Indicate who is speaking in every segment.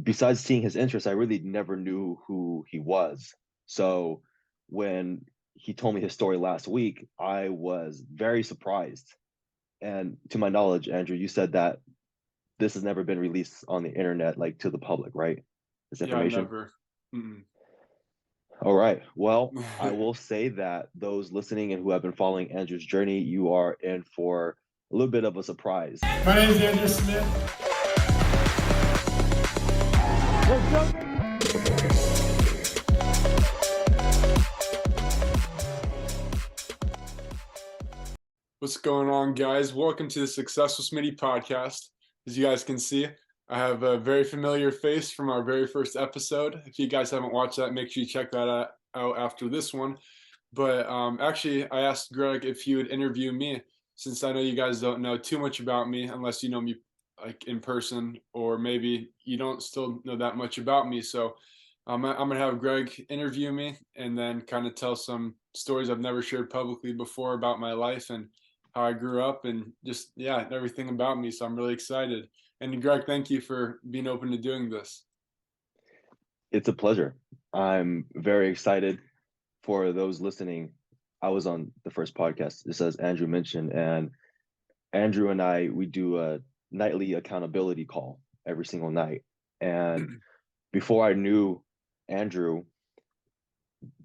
Speaker 1: besides seeing his interest, I really never knew who he was. So when he told me his story last week, I was very surprised. And to my knowledge, Andrew, you said that this has never been released on the internet, like to the public, right? This
Speaker 2: Yeah,
Speaker 1: information.
Speaker 2: never. Mm-mm.
Speaker 1: All right. Well, I will say that those listening and who have been following Andrew's journey, you are in for a little bit of a surprise.
Speaker 3: My name is Andrew Smitte.
Speaker 2: What's going on, guys? Welcome to the Successful Smitty podcast. As you guys can see, I have a very familiar face from our very first episode. If you guys haven't watched that, make sure you check that out after this one. But actually, I asked Greg if he would interview me, since I know you guys don't know too much about me unless you know me like in person, or maybe you don't still know that much about me. So I'm gonna have Greg interview me and then kind of tell some stories I've never shared publicly before about my life and how I grew up and just, yeah, everything about me. So I'm really excited. And Greg, thank you for being open to doing this.
Speaker 1: It's a pleasure. I'm very excited. For those listening, I was on the first podcast, just as Andrew mentioned, and Andrew and we do a nightly accountability call every single night. And before I knew Andrew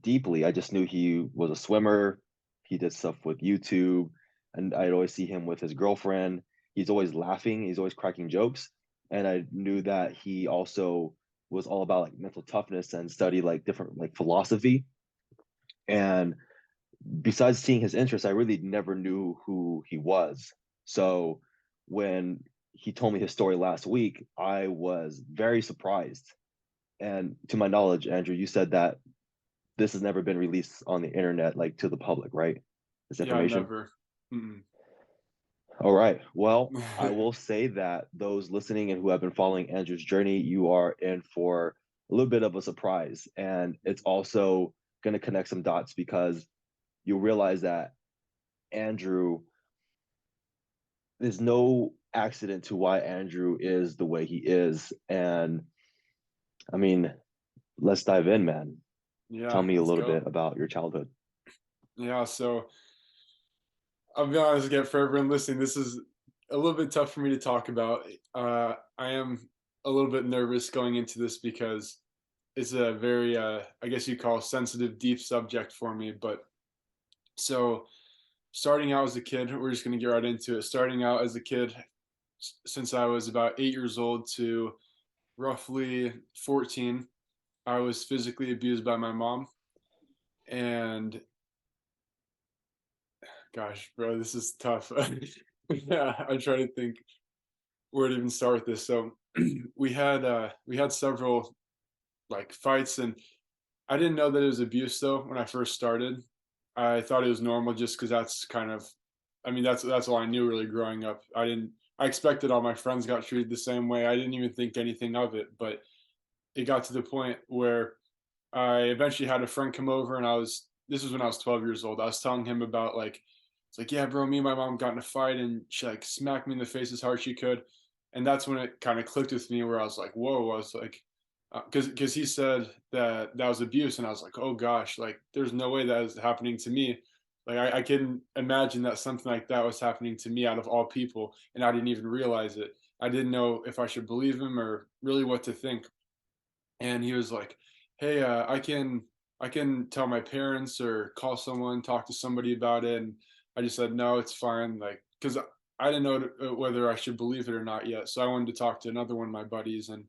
Speaker 1: deeply, I just knew he was a swimmer. He did stuff with YouTube, and I'd always see him with his girlfriend. He's always laughing, he's always cracking jokes. And I knew that he also was all about like mental toughness and study like different like philosophy. And besides seeing his interest, I really never knew who he was. So when he told me his story last week, I was very surprised. And to my knowledge, Andrew, you said that this has never been released on the internet, like to the public, right? This
Speaker 2: Yeah,
Speaker 1: information.
Speaker 2: never. Mm-mm.
Speaker 1: All right. Well, I will say that those listening and who have been following Andrew's journey, you are in for a little bit of a surprise. And it's also going to connect some dots because you'll realize that Andrew, there's no accident to why Andrew is the way he is. And I mean, let's dive in, man. Tell
Speaker 2: Yeah,
Speaker 1: me a
Speaker 2: let's
Speaker 1: little
Speaker 2: go.
Speaker 1: bit about your childhood.
Speaker 2: Yeah, so I'll be honest again for everyone listening. This is a little bit tough for me to talk about. I am a little bit nervous going into this because it's a very, I guess you call sensitive, deep subject for me. But so starting out as a kid, we're just going to get right into it. Starting out as a kid, since I was about 8 years old to roughly 14, I was physically abused by my mom. And gosh, bro, this is tough. Yeah, I'm trying to think where to even start with this. So we had several like fights, and I didn't know that it was abuse though when I first started. I thought it was normal just because that's kind of, I mean, that's all I knew really growing up. I expected all my friends got treated the same way. I didn't even think anything of it, but it got to the point where I eventually had a friend come over, and this was when I was 12 years old. I was telling him about like, it's like, yeah, bro, me and my mom got in a fight and she like smacked me in the face as hard as she could. And that's when it kind of clicked with me where I was like, whoa, I was like, because he said that that was abuse. And I was like, oh gosh, like there's no way that is happening to me. Like I couldn't imagine that something like that was happening to me out of all people. And I didn't even realize it. I didn't know if I should believe him or really what to think. And he was like, "Hey, I can tell my parents or call someone, talk to somebody about it." And I just said, "No, it's fine," like because I didn't know whether I should believe it or not yet. So I wanted to talk to another one of my buddies and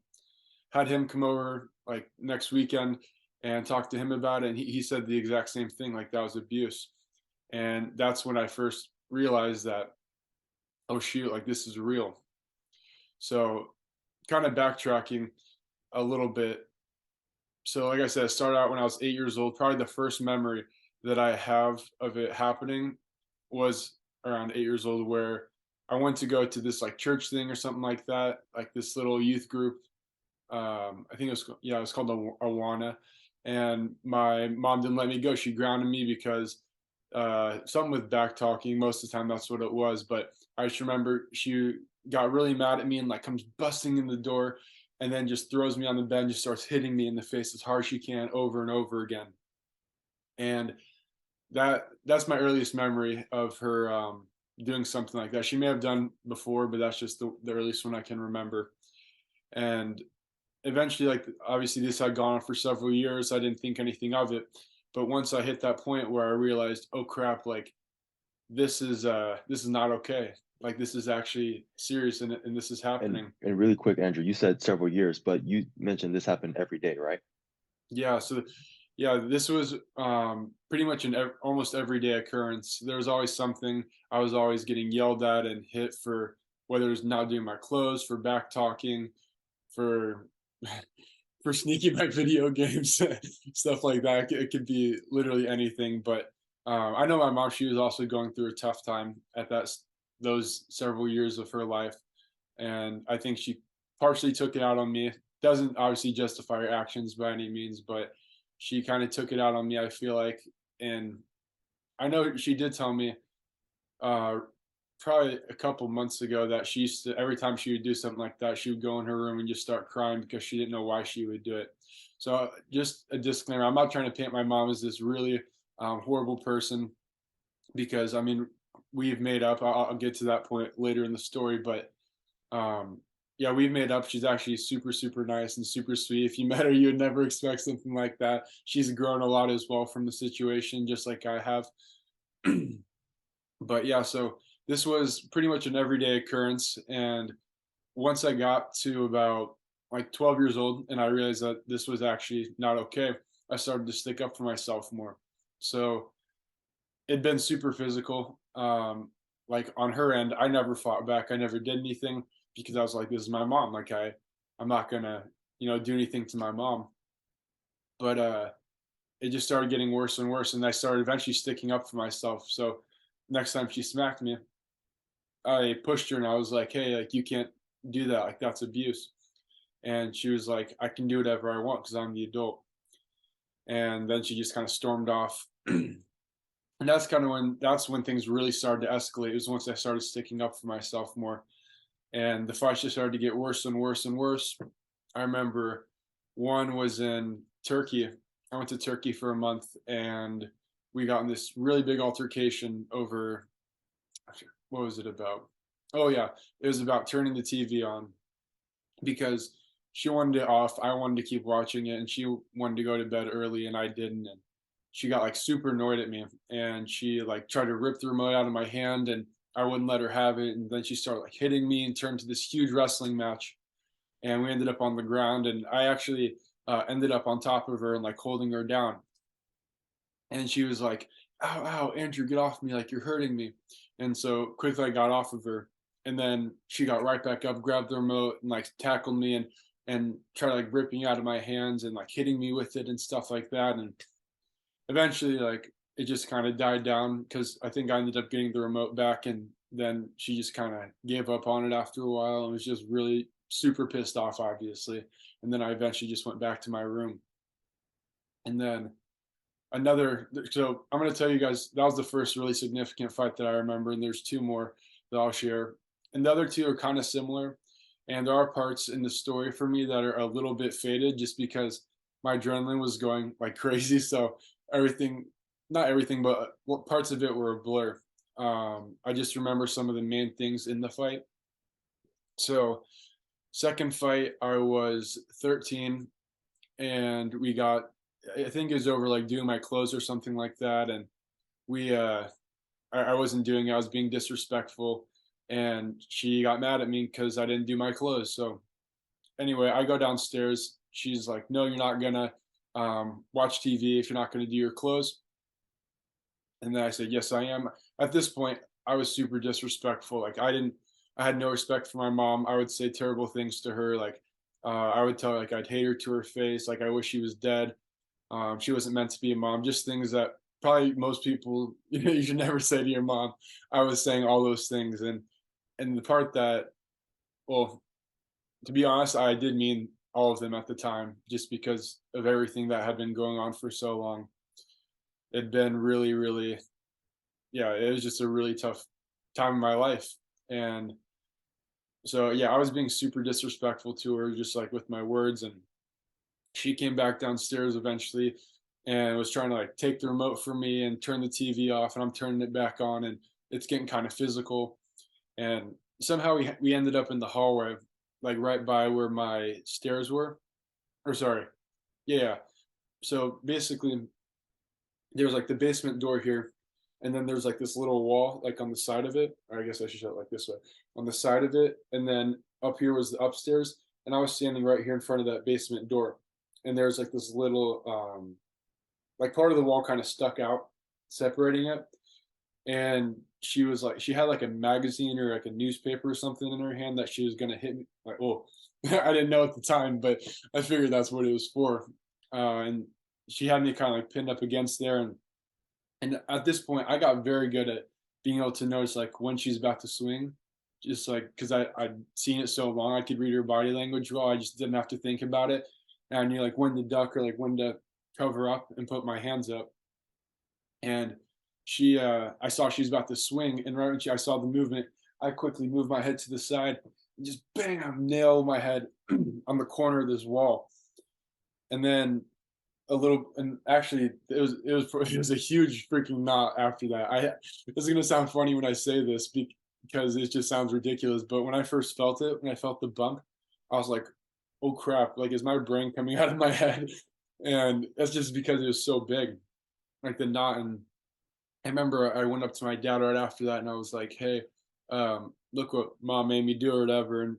Speaker 2: had him come over like next weekend and talk to him about it. And he said the exact same thing, like that was abuse. And that's when I first realized that, oh shoot, like this is real. So kind of backtracking a little bit, so like I said, I started out when I was 8 years old. Probably the first memory that I have of it happening was around 8 years old, where I went to go to this like church thing or something like that, like this little youth group. I think it was, yeah, it was called Awana, and my mom didn't let me go. She grounded me because something with back talking. Most of the time, that's what it was. But I just remember she got really mad at me and like comes busting in the door and then just throws me on the bed and just starts hitting me in the face as hard as she can over and over again. And that's my earliest memory of her doing something like that. She may have done before, but that's just the earliest one I can remember. And eventually, like, obviously this had gone on for several years. I didn't think anything of it. But once I hit that point where I realized, oh crap, like this is not okay. Like this is actually serious, and this is
Speaker 1: And
Speaker 2: happening.
Speaker 1: and really quick, Andrew, you said several years, but you mentioned this happened every day, right?
Speaker 2: Yeah, so yeah, this was pretty much an almost everyday occurrence. There was always something. I was always getting yelled at and hit for whether it's not doing my clothes, for back talking, for for sneaking my video games, stuff like that. It could be literally anything. But I know my mom; she was also going through a tough time at those several years of her life, and I think she partially took it out on me. Doesn't obviously justify her actions by any means, but she kind of took it out on me, I feel like. And I know she did tell me uh, probably a couple months ago that she used to, every time she would do something like that, she would go in her room and just start crying because she didn't know why she would do it. So just a disclaimer: I'm not trying to paint my mom as this really horrible person, because I mean we've made up. I'll get to that point later in the story, but um, yeah, we've made up. She's actually super, super nice and super sweet. If you met her, you would never expect something like that. She's grown a lot as well from the situation, just like I have. But yeah, so this was pretty much an everyday occurrence. And once I got to about like 12 years old and I realized that this was actually not okay, I started to stick up for myself more. So it'd been super physical. Like on her end, I never fought back. I never did anything because I was like, this is my mom. Like I'm not gonna, do anything to my mom. But it just started getting worse and worse, and I started eventually sticking up for myself. So next time she smacked me, I pushed her and I was like, hey, like you can't do that. Like that's abuse. And she was like, I can do whatever I want because I'm the adult. And then she just kind of stormed off. And that's when things really started to escalate. It was once I started sticking up for myself more, and the fights just started to get worse and worse and worse. I remember one was in Turkey. I went to Turkey for a month, and we got in this really big altercation over, what was it about? Oh yeah, it was about turning the TV on because she wanted it off. I wanted to keep watching it, and she wanted to go to bed early, and I didn't. And she got like super annoyed at me, and she like tried to rip the remote out of my hand, and I wouldn't let her have it. And then she started like hitting me and turned to this huge wrestling match. And we ended up on the ground, and I actually ended up on top of her and like holding her down. And she was like, "Ow, ow, Andrew, get off me! Like you're hurting me." And so quickly I got off of her, and then she got right back up, grabbed the remote, and like tackled me and tried like ripping out of my hands and like hitting me with it and stuff like that. And eventually, like it just kind of died down because I think I ended up getting the remote back, and then she just kind of gave up on it after a while and was just really super pissed off, obviously. And then I eventually just went back to my room, and then another. So I'm going to tell you guys that was the first really significant fight that I remember, and there's two more that I'll share, and the other two are kind of similar. And there are parts in the story for me that are a little bit faded just because my adrenaline was going like crazy. So everything, not everything, but parts of it were a blur. I just remember some of the main things in the fight. So second fight, I was 13, and we got, I think it was over like doing my clothes or something like that. And we, I wasn't doing it. I was being disrespectful, and she got mad at me because I didn't do my clothes. So anyway, I go downstairs. She's like, "No, you're not gonna watch TV if you're not gonna do your clothes." And then I said, "Yes, I am." At this point, I was super disrespectful. Like I had no respect for my mom. I would say terrible things to her. Like I would tell her like I'd hate her to her face. Like I wish she was dead. She wasn't meant to be a mom. Just things that probably most people you should never say to your mom. I was saying all those things, and the part that, well, to be honest, I did mean all of them at the time, just because of everything that had been going on for so long. It'd been really, really, yeah, it was just a really tough time in my life, and So yeah, I was being super disrespectful to her, just like with my words, and she came back downstairs eventually and was trying to like take the remote from me and turn the TV off, and I'm turning it back on, and it's getting kind of physical. And somehow we ended up in the hallway, like right by where my stairs were. Or sorry, yeah. So basically, there's like the basement door here, and then there's like this little wall like on the side of it. Or I guess I should show it like this way, on the side of it, and then up here was the upstairs, and I was standing right here in front of that basement door, and there's like this little like part of the wall kind of stuck out, separating it. And she was like, she had like a magazine or like a newspaper or something in her hand that she was gonna hit me. Like, oh, I didn't know at the time, but I figured that's what it was for. And she had me kind of like pinned up against there, and at this point, I got very good at being able to notice like when she's about to swing, just like because I'd seen it so long, I could read her body language well. I just didn't have to think about it, and I knew like when to duck or like when to cover up and put my hands up. And I saw she was about to swing, and right when I saw the movement, I quickly moved my head to the side and just bam, nailed my head on the corner of this wall. And then and actually it was a huge freaking knot after that. This is gonna sound funny when I say this because it just sounds ridiculous, but when I first felt it, when I felt the bump, I was like, oh crap, like is my brain coming out of my head? And that's just because it was so big, like the knot. And I remember I went up to my dad right after that, and I was like, "Hey, look what mom made me do or whatever." And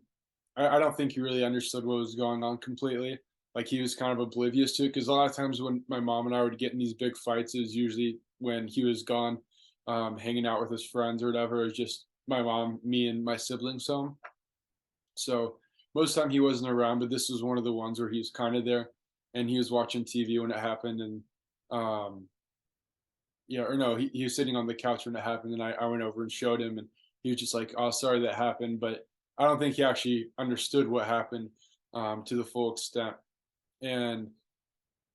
Speaker 2: I don't think he really understood what was going on completely. Like he was kind of oblivious to it because a lot of times when my mom and I would get in these big fights, it was usually when he was gone, hanging out with his friends or whatever. It was just my mom, me, and my siblings home. So most of the time he wasn't around, but this was one of the ones where he was kind of there, and he was watching TV when it happened. And um, yeah, or no, he was sitting on the couch when it happened, and I went over and showed him, and he was just like, "Oh, sorry that happened," but I don't think he actually understood what happened to the full extent. And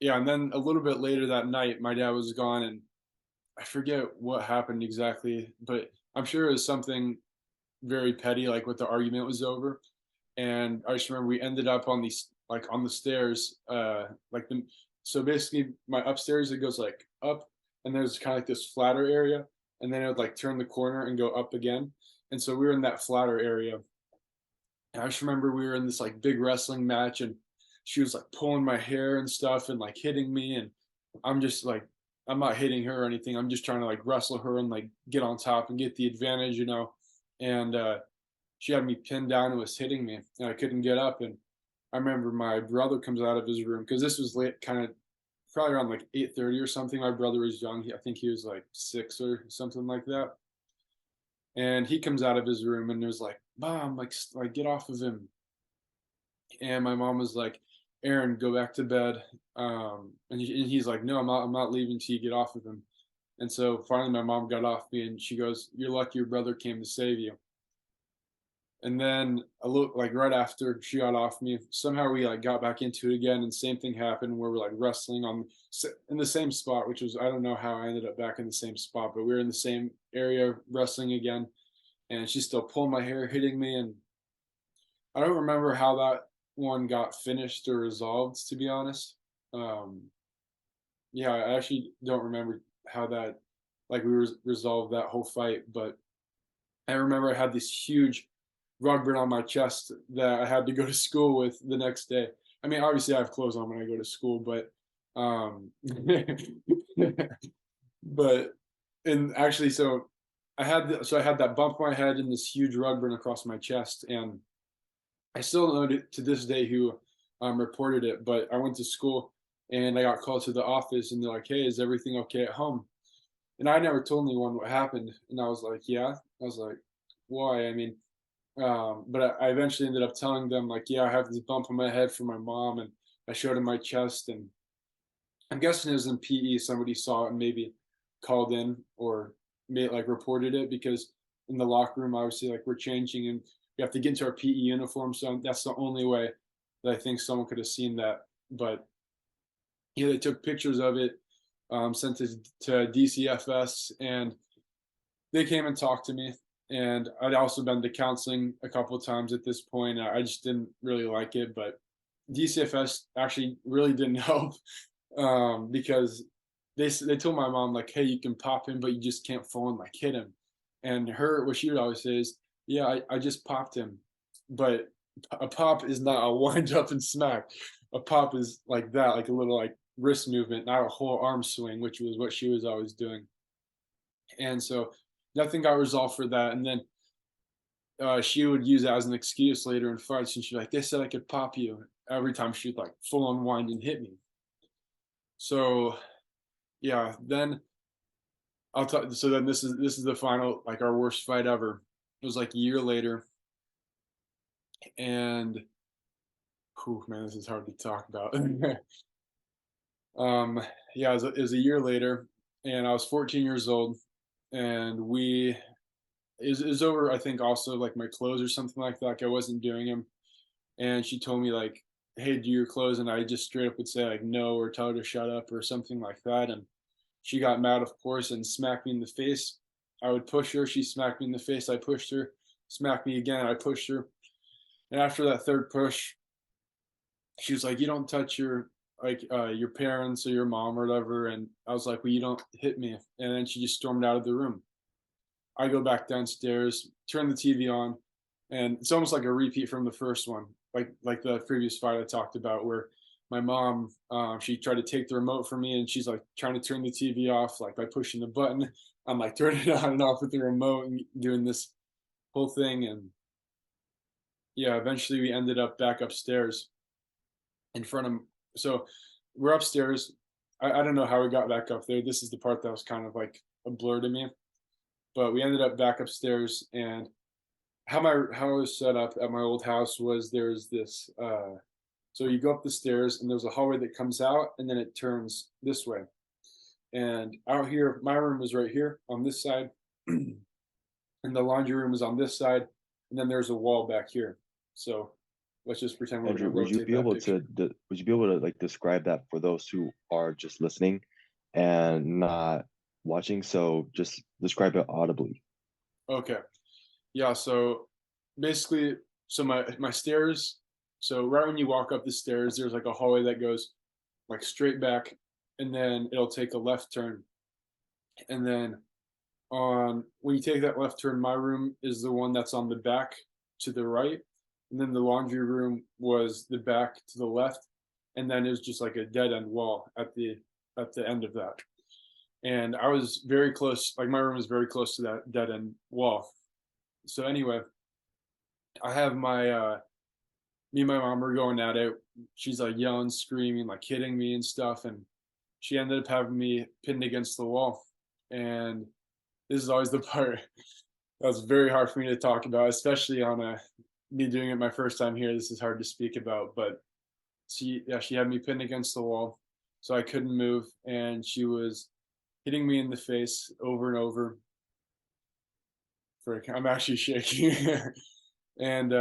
Speaker 2: yeah, and then a little bit later that night, my dad was gone, and I forget what happened exactly, but I'm sure it was something very petty, like what the argument was over. And I just remember we ended up on these like on the stairs, like the so basically my upstairs it goes like up, and there's kind of like this flatter area, and then it would like turn the corner and go up again. And so we were in that flatter area. And I just remember we were in this like big wrestling match, and she was like pulling my hair and stuff and like hitting me, and I'm just like I'm not hitting her or anything. I'm just trying to like wrestle her and like get on top and get the advantage. And she had me pinned down and was hitting me, and I couldn't get up. And I remember my brother comes out of his room because this was late, kind of probably around like 8:30 or something. My brother was young. I think he was like 6 or something like that. And he comes out of his room and was like, "Mom, like get off of him." And my mom was like, "Aaron, go back to bed." And he's like, "No, I'm not leaving till you get off of him." And so finally, my mom got off me, and she goes, "You're lucky your brother came to save you." And then a little like right after she got off me, somehow we like got back into it again, and same thing happened where we're like wrestling in the same spot, which was I don't know how I ended up back in the same spot, but we were in the same area wrestling again, and she's still pulling my hair, hitting me, and I don't remember how that one got finished or resolved, to be honest. Um, yeah, I actually don't remember how that like we resolved that whole fight, but I remember I had this huge rug burn on my chest that I had to go to school with the next day. I mean, obviously I have clothes on when I go to school, but but and actually, so I had that bump on my head and this huge rug burn across my chest, and I still don't know to this day who reported it, but I went to school and I got called to the office, and they're like, "Hey, is everything okay at home?" And I never told anyone what happened, and I was like, "Yeah." I was like, "Why?" I mean, but I eventually ended up telling them like, yeah, I have this bump on my head from my mom, and I showed him my chest, and I'm guessing it was in PE. Somebody saw it and maybe called in or made like reported it because in the locker room, obviously, like we're changing and we have to get into our PE uniform. So that's the only way that I think someone could have seen that. But yeah, they took pictures of it, sent it to DCFS, and they came and talked to me. And I'd also been to counseling a couple of times at this point. I just didn't really like it, but DCFS actually really didn't help, because they told my mom like, "Hey, you can pop him, but you just can't full and like hit him." And what she would always say is, "Yeah, I just popped him," but a pop is not a wind up and smack. A pop is like that, like a little like wrist movement, not a whole arm swing, which was what she was always doing. And so nothing got resolved for that. And then she would use that as an excuse later in fights, and she's like, "They said I could pop you." Every time she'd like full unwind and hit me. So yeah, then I'll talk. So then this is the final, like our worst fight ever. It was like a year later, and whew, man, this is hard to talk about. um, yeah, it was a year later, and I was 14 years old, and it was over. I think also like my clothes or something like that. Like I wasn't doing them, and she told me like, "Hey, do your clothes," and I just straight up would say like no, or tell her to shut up or something like that. And she got mad, of course, and smacked me in the face. I would push her, she smacked me in the face, I pushed her, smacked me again, I pushed her. And after that third push, she was like, "You don't touch your parents or your mom or whatever." And I was like, "Well, you don't hit me." And then she just stormed out of the room. I go back downstairs, turn the TV on, and it's almost like a repeat from the first one, like the previous fight I talked about, where my mom, she tried to take the remote from me, and she's like trying to turn the TV off, like by pushing the button. I'm like turning it on and off with the remote and doing this whole thing. And yeah, eventually we ended up back upstairs in front of. So we're upstairs. I don't know how we got back up there. This is the part that was kind of like a blur to me. But we ended up back upstairs, and how it was set up at my old house was there's this so you go up the stairs and there's a hallway that comes out and then it turns this way. And out here, my room was right here on this side, and the laundry room is on this side, and then there's a wall back here. So let's just pretend we're
Speaker 1: Andrew,
Speaker 2: gonna rotate that picture.
Speaker 1: would you be able to like describe that for those who are just listening and not watching? So just describe it audibly.
Speaker 2: Okay. Yeah, so basically, so my stairs, so right when you walk up the stairs, there's like a hallway that goes like straight back, and then it'll take a left turn. And then on when you take that left turn, my room is the one that's on the back to the right, and then the laundry room was the back to the left, and then it was just like a dead end wall at the end of that. And I was very close, like my room was very close to that dead end wall. So anyway, I have me and my mom were going at it. She's like yelling, screaming, like hitting me and stuff. And she ended up having me pinned against the wall. And this is always the part that's very hard for me to talk about, especially on me doing it my first time here. This is hard to speak about, but she had me pinned against the wall, so I couldn't move, and she was hitting me in the face over and over. I'm actually shaking. And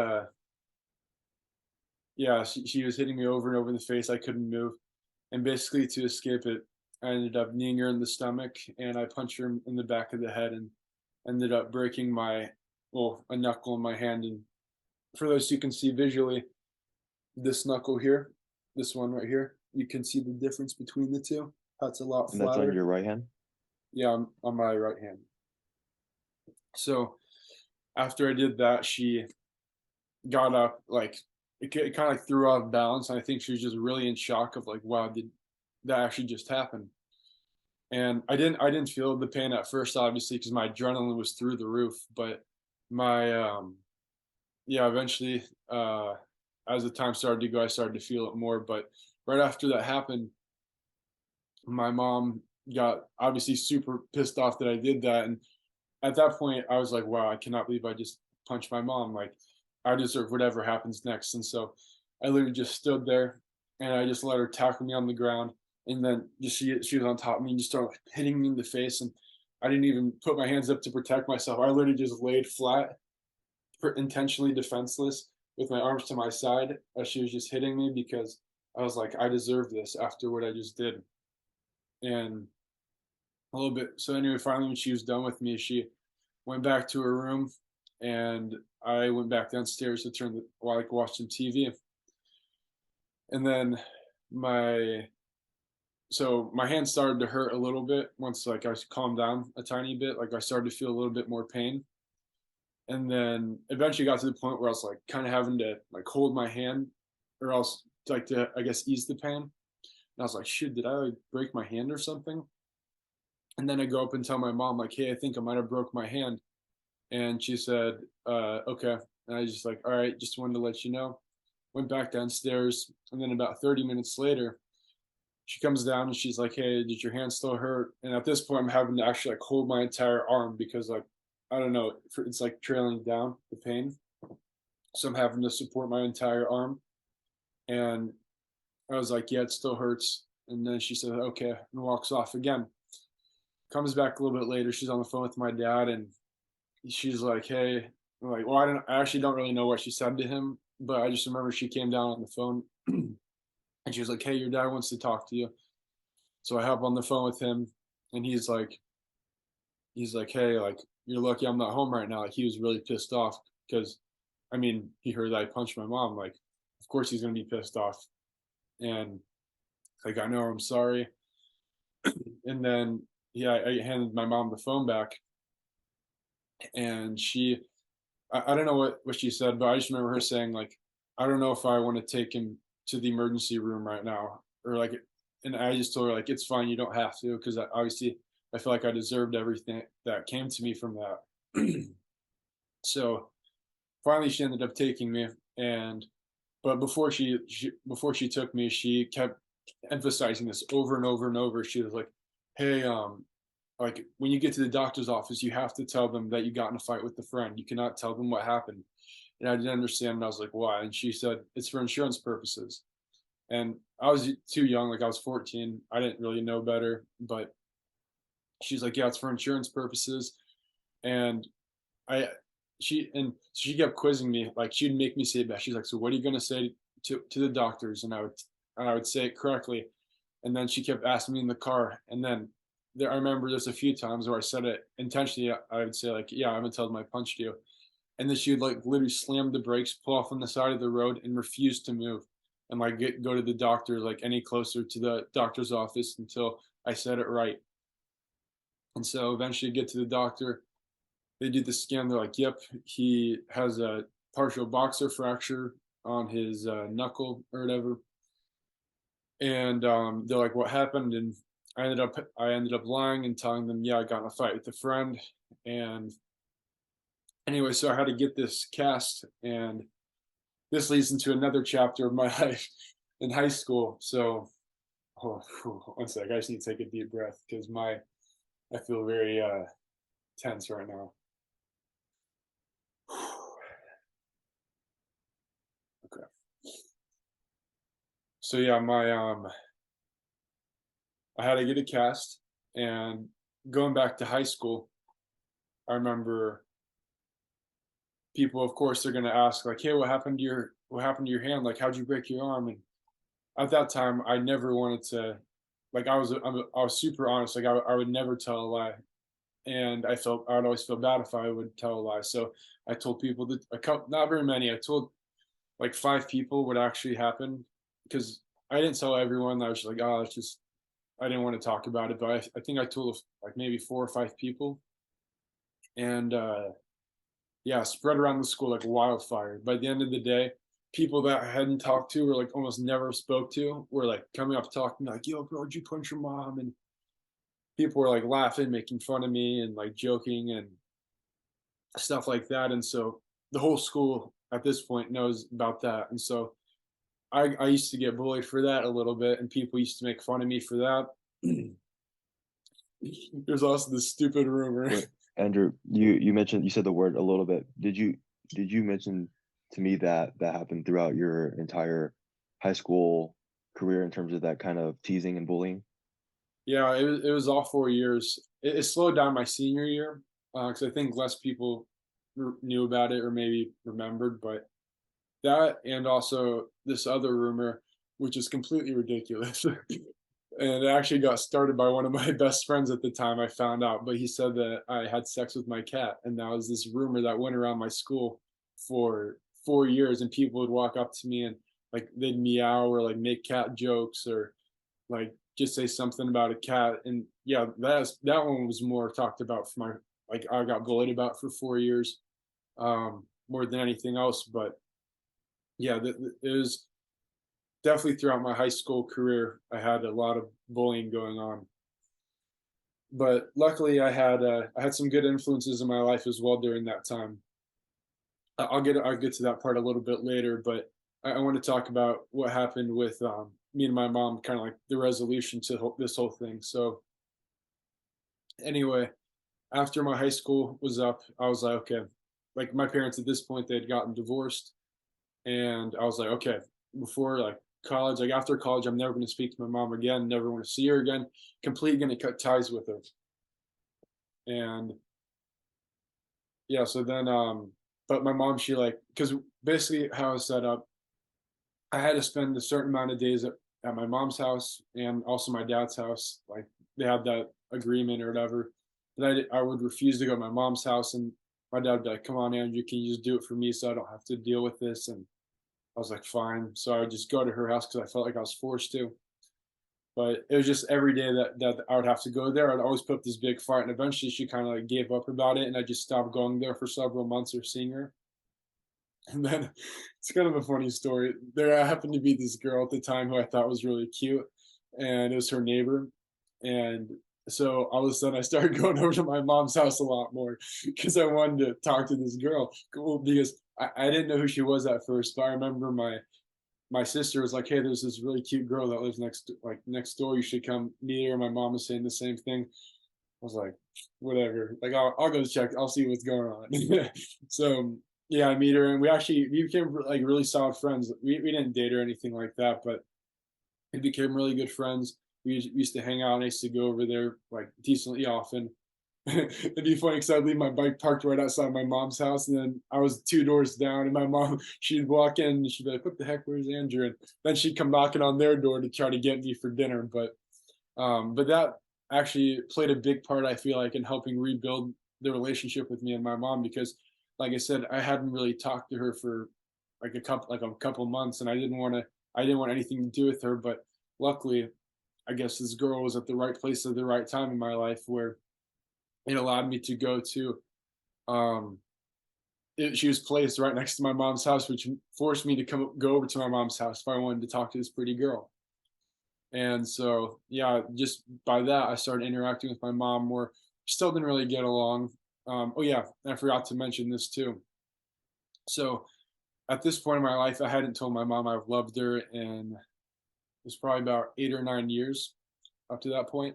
Speaker 2: yeah, she was hitting me over and over in the face. I couldn't move, and basically to escape it, I ended up kneeing her in the stomach, and I punched her in the back of the head, and ended up breaking a knuckle in my hand. And for those who can see visually, this knuckle here, this one right here, you can see the difference between the two. That's a lot
Speaker 1: And that's on
Speaker 2: flatter.
Speaker 1: your right hand?
Speaker 2: Yeah, on my right hand. So after I did that, she got up, like it kind of like threw off balance, and I think she was just really in shock of like, wow, did that actually just happen? And I didn't feel the pain at first, obviously, because my adrenaline was through the roof. But my yeah, eventually, as the time started to go, I started to feel it more. But right after that happened, my mom got obviously super pissed off that I did that. And at that point, I was like, wow, I cannot believe I just punched my mom. Like, I deserve whatever happens next. And so I literally just stood there, and I just let her tackle me on the ground. And then just she was on top of me and just started like, hitting me in the face. And I didn't even put my hands up to protect myself. I literally just laid flat, intentionally defenseless, with my arms to my side as she was just hitting me, because I was like, I deserve this after what I just did. And a little bit. So anyway, finally, when she was done with me, she went back to her room, and I went back downstairs to watch some TV. And then my my hand started to hurt a little bit once like I calmed down a tiny bit. Like I started to feel a little bit more pain. And then eventually got to the point where I was like kind of having to like hold my hand or else like to I guess ease the pain. And I was like, shoot, did I like break my hand or something? And then I go up and tell my mom, like, hey, I think I might have broke my hand. And she said, okay. And I just like, all right, just wanted to let you know. Went back downstairs. And then about 30 minutes later, she comes down and she's like, hey, did your hand still hurt? And at this point, I'm having to actually like hold my entire arm because like, I don't know, it's like trailing down the pain. So I'm having to support my entire arm. And I was like, yeah, it still hurts. And then she said, okay, and walks off again. Comes back a little bit later. She's on the phone with my dad, and she's like, "Hey," I'm like, well, I actually don't really know what she said to him, but I just remember she came down on the phone, and she was like, "Hey, your dad wants to talk to you." So I hop on the phone with him, and he's like, "Hey, like you're lucky I'm not home right now." Like he was really pissed off because, I mean, he heard that I punched my mom. Like, of course he's gonna be pissed off, and like I know I'm sorry. And then yeah, I handed my mom the phone back, and I don't know what she said, but I just remember her saying like, I don't know if I want to take him to the emergency room right now, or like, and I just told her like, it's fine, you don't have to, because obviously I feel like I deserved everything that came to me from that. So finally, she ended up taking me, and but before she took me, she kept emphasizing this over and over and over. She was like, "Hey, like when you get to the doctor's office, you have to tell them that you got in a fight with a friend. You cannot tell them what happened." And I didn't understand. And I was like, why? And she said, it's for insurance purposes. And I was too young, like I was 14. I didn't really know better. But she's like, yeah, it's for insurance purposes. And I, she kept quizzing me. Like she'd make me say it back. She's like, so what are you going to say to the doctors? And I would say it correctly. And then she kept asking me in the car. And then I remember there's a few times where I said it intentionally. I would say like, yeah, I haven't told them I punched you. And then she would like literally slam the brakes, pull off on the side of the road, and refuse to move, and like go to the doctor like any closer to the doctor's office until I said it right. And so eventually get to the doctor. They do the scan. They're like, yep, he has a partial boxer fracture on his knuckle or whatever. And they're like, what happened? And I ended up lying and telling them, yeah, I got in a fight with a friend. And anyway, so I had to get this cast, and this leads into another chapter of my life in high school. So, one sec, I just need to take a deep breath because I feel very tense right now. Okay. So yeah, I had to get a cast, and going back to high school, I remember people, of course, they're gonna ask like, "Hey, what happened to your hand? Like, how'd you break your arm?" And at that time, I never wanted to, like, I was super honest. Like, I would never tell a lie, and I would always feel bad if I would tell a lie. So I told people that not very many. I told like 5 people what actually happened because I didn't tell everyone. I was just like, oh, it's just I didn't want to talk about it, but I think I told like maybe 4 or 5 people, and yeah, spread around the school like wildfire. By the end of the day, people that I hadn't talked to or like almost never spoke to were like coming up talking like, "Yo, bro, did you punch your mom?" And people were like laughing, making fun of me, and like joking and stuff like that. And so the whole school at this point knows about that. And so I used to get bullied for that a little bit, and people used to make fun of me for that. There's also this stupid rumor.
Speaker 1: Wait, Andrew, you mentioned, you said the word a little bit. Did you mention to me that that happened throughout your entire high school career in terms of that kind of teasing and bullying?
Speaker 2: Yeah, it was all 4 years. It slowed down my senior year because I think less people knew about it or maybe remembered. But that and also this other rumor, which is completely ridiculous. And it actually got started by one of my best friends at the time, I found out, but he said that I had sex with my cat, and that was this rumor that went around my school for 4 years, and people would walk up to me and, like, they'd meow or, like, make cat jokes or, like, just say something about a cat, and, yeah, that one was more talked about for my like, I got bullied about for 4 years, more than anything else, but, yeah, it was definitely throughout my high school career, I had a lot of bullying going on. But luckily, I had some good influences in my life as well during that time. I'll get to that part a little bit later, but I want to talk about what happened with me and my mom, kind of like the resolution to this whole thing. So anyway, after my high school was up, I was like, okay, like my parents at this point they had gotten divorced, and I was like, okay, before like college, like after college, I'm never going to speak to my mom again, never want to see her again, completely going to cut ties with her. And yeah, so then but my mom, she like, because basically how I was set up, I had to spend a certain amount of days at my mom's house and also my dad's house. Like they had that agreement or whatever. That I would refuse to go to my mom's house, and my dad would be like, "Come on, Andrew, can you just do it for me so I don't have to deal with this?" And I was like, "Fine." So I would just go to her house because I felt like I was forced to. But it was just every day that I would have to go there. I'd always put up this big fight, and eventually she kind of like gave up about it, and I just stopped going there for several months or seeing her. And then it's kind of a funny story. There happened to be this girl at the time who I thought was really cute, and it was her neighbor. And so all of a sudden, I started going over to my mom's house a lot more because I wanted to talk to this girl. Cool, because I didn't know who she was at first, but I remember my sister was like, "Hey, there's this really cute girl that lives next door. You should come meet her." My mom was saying the same thing. I was like, "Whatever. Like, I'll go check. I'll see what's going on." So yeah, I meet her, and we became like really solid friends. We didn't date or anything like that, but we became really good friends. We used to hang out. And I used to go over there like decently often. It'd be funny because I'd leave my bike parked right outside my mom's house, and then I was 2 doors down, and my mom she'd walk in and she'd be like, "What the heck? Where's Andrew?" And then she'd come knocking on their door to try to get me for dinner. But that actually played a big part, I feel like, in helping rebuild the relationship with me and my mom because, like I said, I hadn't really talked to her for like a couple months, and I didn't want anything to do with her. But luckily, I guess this girl was at the right place at the right time in my life where it allowed me to go to um she was placed right next to my mom's house, which forced me to go over to my mom's house if I wanted to talk to this pretty girl. And so yeah, just by that I started interacting with my mom more. Still didn't really get along. Oh yeah, I forgot to mention this too. So at this point in my life, I hadn't told my mom I've loved her in it was probably about 8 or 9 years up to that point.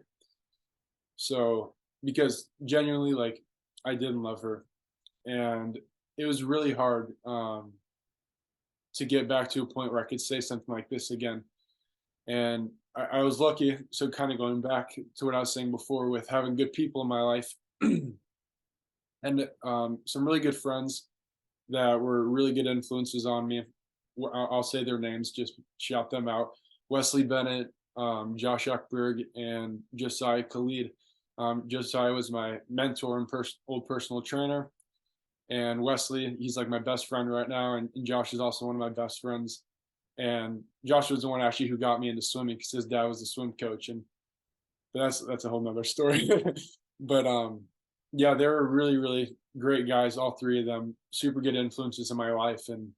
Speaker 2: So because genuinely, like, I didn't love her, and it was really hard to get back to a point where I could say something like this again. And I was lucky. So kind of going back to what I was saying before, with having good people in my life and some really good friends that were really good influences on me. I'll say their names, just shout them out. Wesley Bennett, Josh Uckberg, and Josiah Khalid. Josiah was my mentor and old personal trainer. And Wesley, he's like my best friend right now. And Josh is also one of my best friends. And Josh was the one actually who got me into swimming because his dad was the swim coach. And that's a whole nother story. But yeah, they were really, really great guys, all three of them, super good influences in my life. And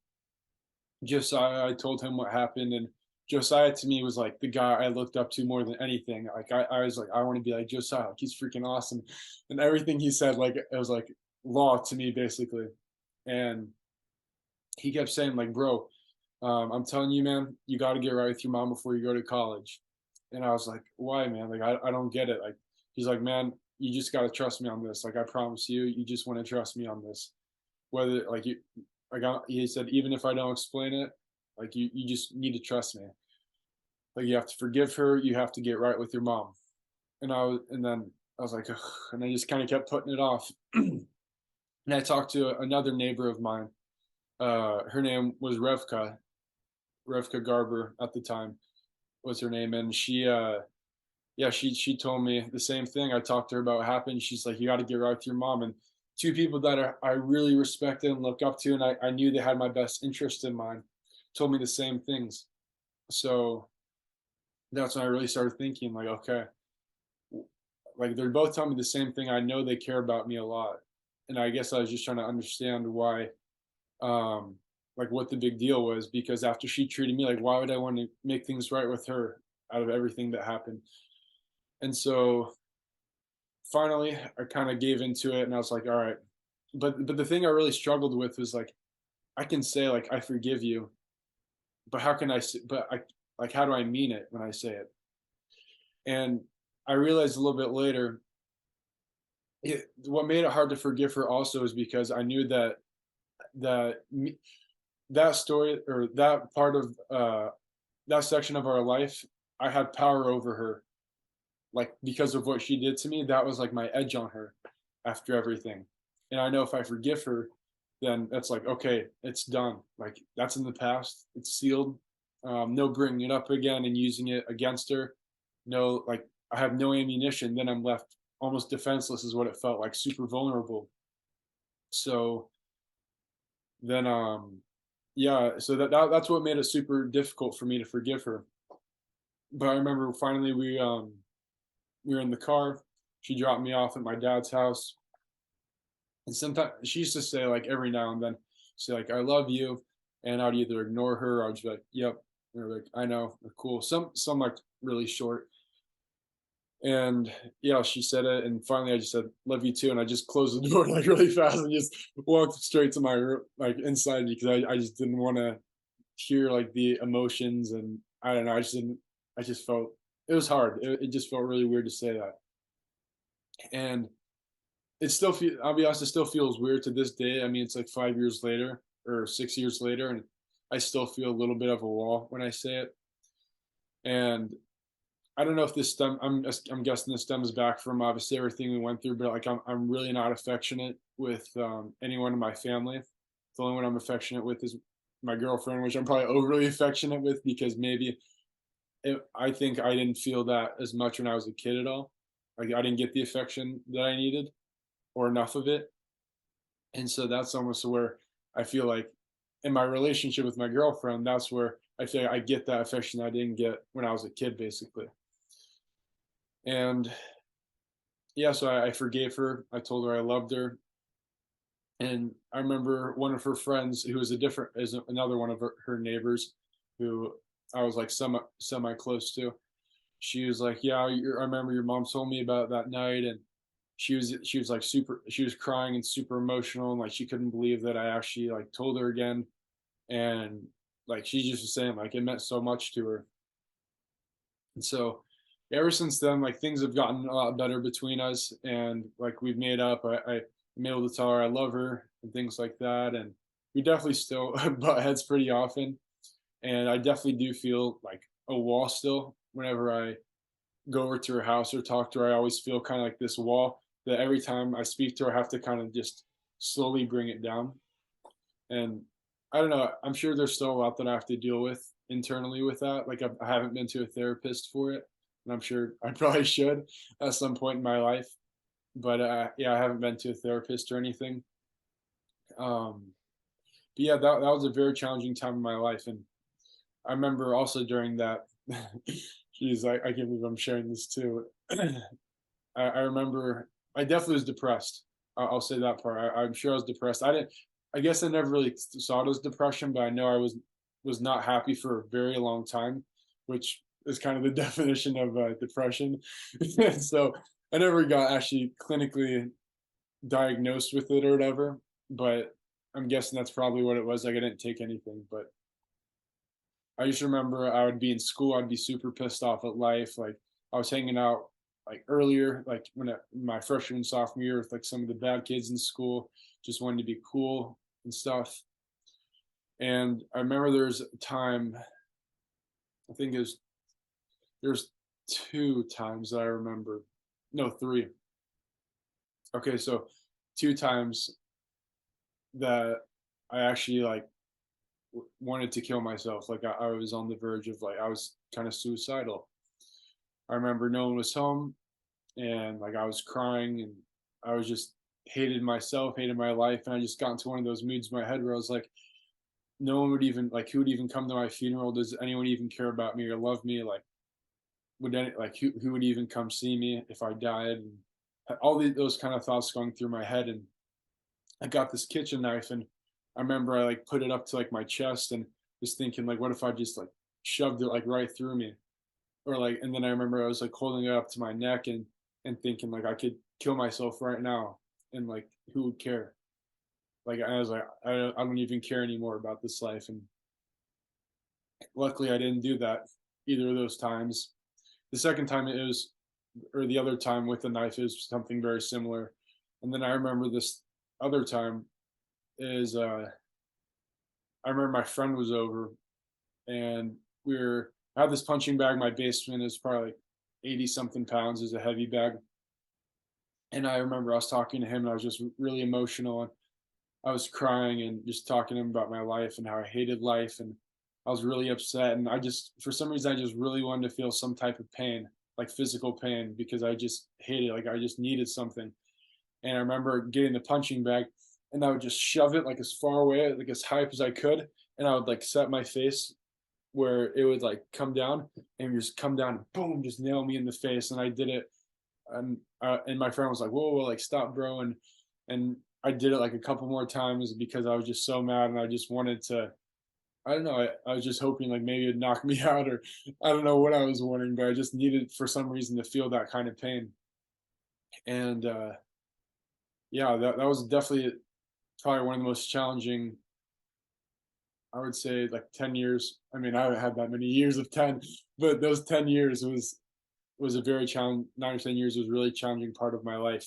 Speaker 2: Josiah, I told him what happened, and Josiah to me was like the guy I looked up to more than anything. Like I was like, I want to be like Josiah, like he's freaking awesome. And everything he said, like it was like law to me basically. And he kept saying, like, bro, I'm telling you, man, you got to get right with your mom before you go to college. And I was like, why, man? Like, I don't get it. Like, he's like, man, you just got to trust me on this. Like, I promise you, you just want to trust me on this. Whether, like, he said, even if I don't explain it, like, you just need to trust me. Like, you have to forgive her. You have to get right with your mom. And then I was like, ugh, and I just kind of kept putting it off. And I talked to another neighbor of mine. Her name was Revka Garber at the time was her name, and yeah, she told me the same thing. I talked to her about what happened. She's like, you got to get right with your mom. And two people that I really respected and look up to, and I knew they had my best interest in mind, told me the same things. So that's when I really started thinking, like, okay, like they're both telling me the same thing. I know they care about me a lot. And I guess I was just trying to understand why, um, like what the big deal was, because after she treated me, like, why would I want to make things right with her out of everything that happened? And so finally I kind of gave into it and I was like, all right. But the thing I really struggled with was like, I can say like I forgive you, but how can I but I like how do I mean it when I say it? And I realized a little bit later, what made it hard to forgive her also is because I knew that that me, that story or that part of that section of our life, I had power over her, like because of what she did to me. That was like my edge on her after everything. And I know if I forgive her, then that's like, okay, it's done. Like that's in the past, it's sealed. No bringing it up again and using it against her. No, like I have no ammunition. Then I'm left almost defenseless, is what it felt like, super vulnerable. So then, yeah, so that's what made it super difficult for me to forgive her. But I remember finally we were in the car. She dropped me off at my dad's house, and sometimes she used to say like every now and then, say like "I love you," and I'd either ignore her or I'd just be like "Yep," or like "I know," or "Cool." Some like really short. And yeah, she said it, and finally I just said "Love you too," and I just closed the door like really fast and just walked straight to my room, like inside, because I just didn't want to hear like the emotions, and I don't know, I just didn't. I just felt it was hard. It just felt really weird to say that, and it still feel. I'll be honest, it still feels weird to this day. I mean, it's like 5 years later or 6 years later, and I still feel a little bit of a wall when I say it. And I don't know if this I'm guessing this stems back from obviously everything we went through, but like I'm really not affectionate with anyone in my family. The only one I'm affectionate with is my girlfriend, which I'm probably overly affectionate with because maybe I think I didn't feel that as much when I was a kid at all. Like I didn't get the affection that I needed or enough of it. And so that's almost where I feel like in my relationship with my girlfriend, that's where I feel like I get that affection I didn't get when I was a kid, basically. And yeah, so I forgave her. I told her I loved her. And I remember one of her friends who was another one of her neighbors who I was like semi close to. She was like, "Yeah, I remember your mom told me about that night," and she was like she was crying and super emotional, and like she couldn't believe that I actually like told her again, and like she just was saying like it meant so much to her. And so ever since then, like things have gotten a lot better between us, and like we've made up. I'm able to tell her I love her and things like that, and we definitely still butt heads pretty often. And I definitely do feel like a wall still whenever I go over to her house or talk to her. I always feel kind of like this wall that every time I speak to her, I have to kind of just slowly bring it down. And I don't know. I'm sure there's still a lot that I have to deal with internally with that. Like I haven't been to a therapist for it, and I'm sure I probably should at some point in my life. But yeah, I haven't been to a therapist or anything. Um, but yeah, that was a very challenging time in my life, and I remember also during that. Geez, I can't believe I'm sharing this too. I remember I definitely was depressed. I'll say that part. I'm sure I was depressed. I didn't. I guess I never really saw it as depression, but I know I was not happy for a very long time, which is kind of the definition of depression. So I never got actually clinically diagnosed with it or whatever, but I'm guessing that's probably what it was. Like I didn't take anything, but I just remember I would be in school, I'd be super pissed off at life. Like I was hanging out like earlier, like my freshman and sophomore year with like some of the bad kids in school, just wanted to be cool and stuff. And I remember there was a time, I think it was there's two times that I remember. No, three. Okay, so two times that I actually like wanted to kill myself. Like I was on the verge of like I was kind of suicidal. I remember no one was home, and like I was crying, and I was just hated myself, hated my life, and I just got into one of those moods in my head where I was like, no one would even like, who would even come to my funeral? Does anyone even care about me or love me? Like, would any like who would even come see me if I died? And all those kind of thoughts going through my head, and I got this kitchen knife, and I remember I like put it up to like my chest and was thinking like, what if I just like shoved it like right through me? Or like, and then I remember I was like holding it up to my neck and thinking like I could kill myself right now, and like who would care? Like I was like, I don't even care anymore about this life. And luckily I didn't do that either of those times. The second time it was, or the other time with the knife, is something very similar. And then I remember this other time is I remember my friend was over, and I had this punching bag in my basement. It's probably like 80 something pounds, is a heavy bag. And I remember I was talking to him, and I was just really emotional, and I was crying and just talking to him about my life and how I hated life, and I was really upset. And I just, for some reason, I just really wanted to feel some type of pain, like physical pain, because I just hated, like I just needed something. And I remember getting the punching bag, and I would just shove it like as far away, like as high up as I could, and I would like set my face where it would like come down, and just come down and boom, just nail me in the face. And I did it, and my friend was like, "Whoa, whoa, like stop, bro!" And I did it like a couple more times because I was just so mad, and I just wanted to. I don't know. I was just hoping like maybe it'd knock me out, or I don't know what I was wanting, but I just needed for some reason to feel that kind of pain. And yeah, that was definitely probably one of the most challenging. I would say like 10 years. I mean, I haven't had that many years of 10, but those 10 years was a very challenge. 9 or 10 years was a really challenging part of my life.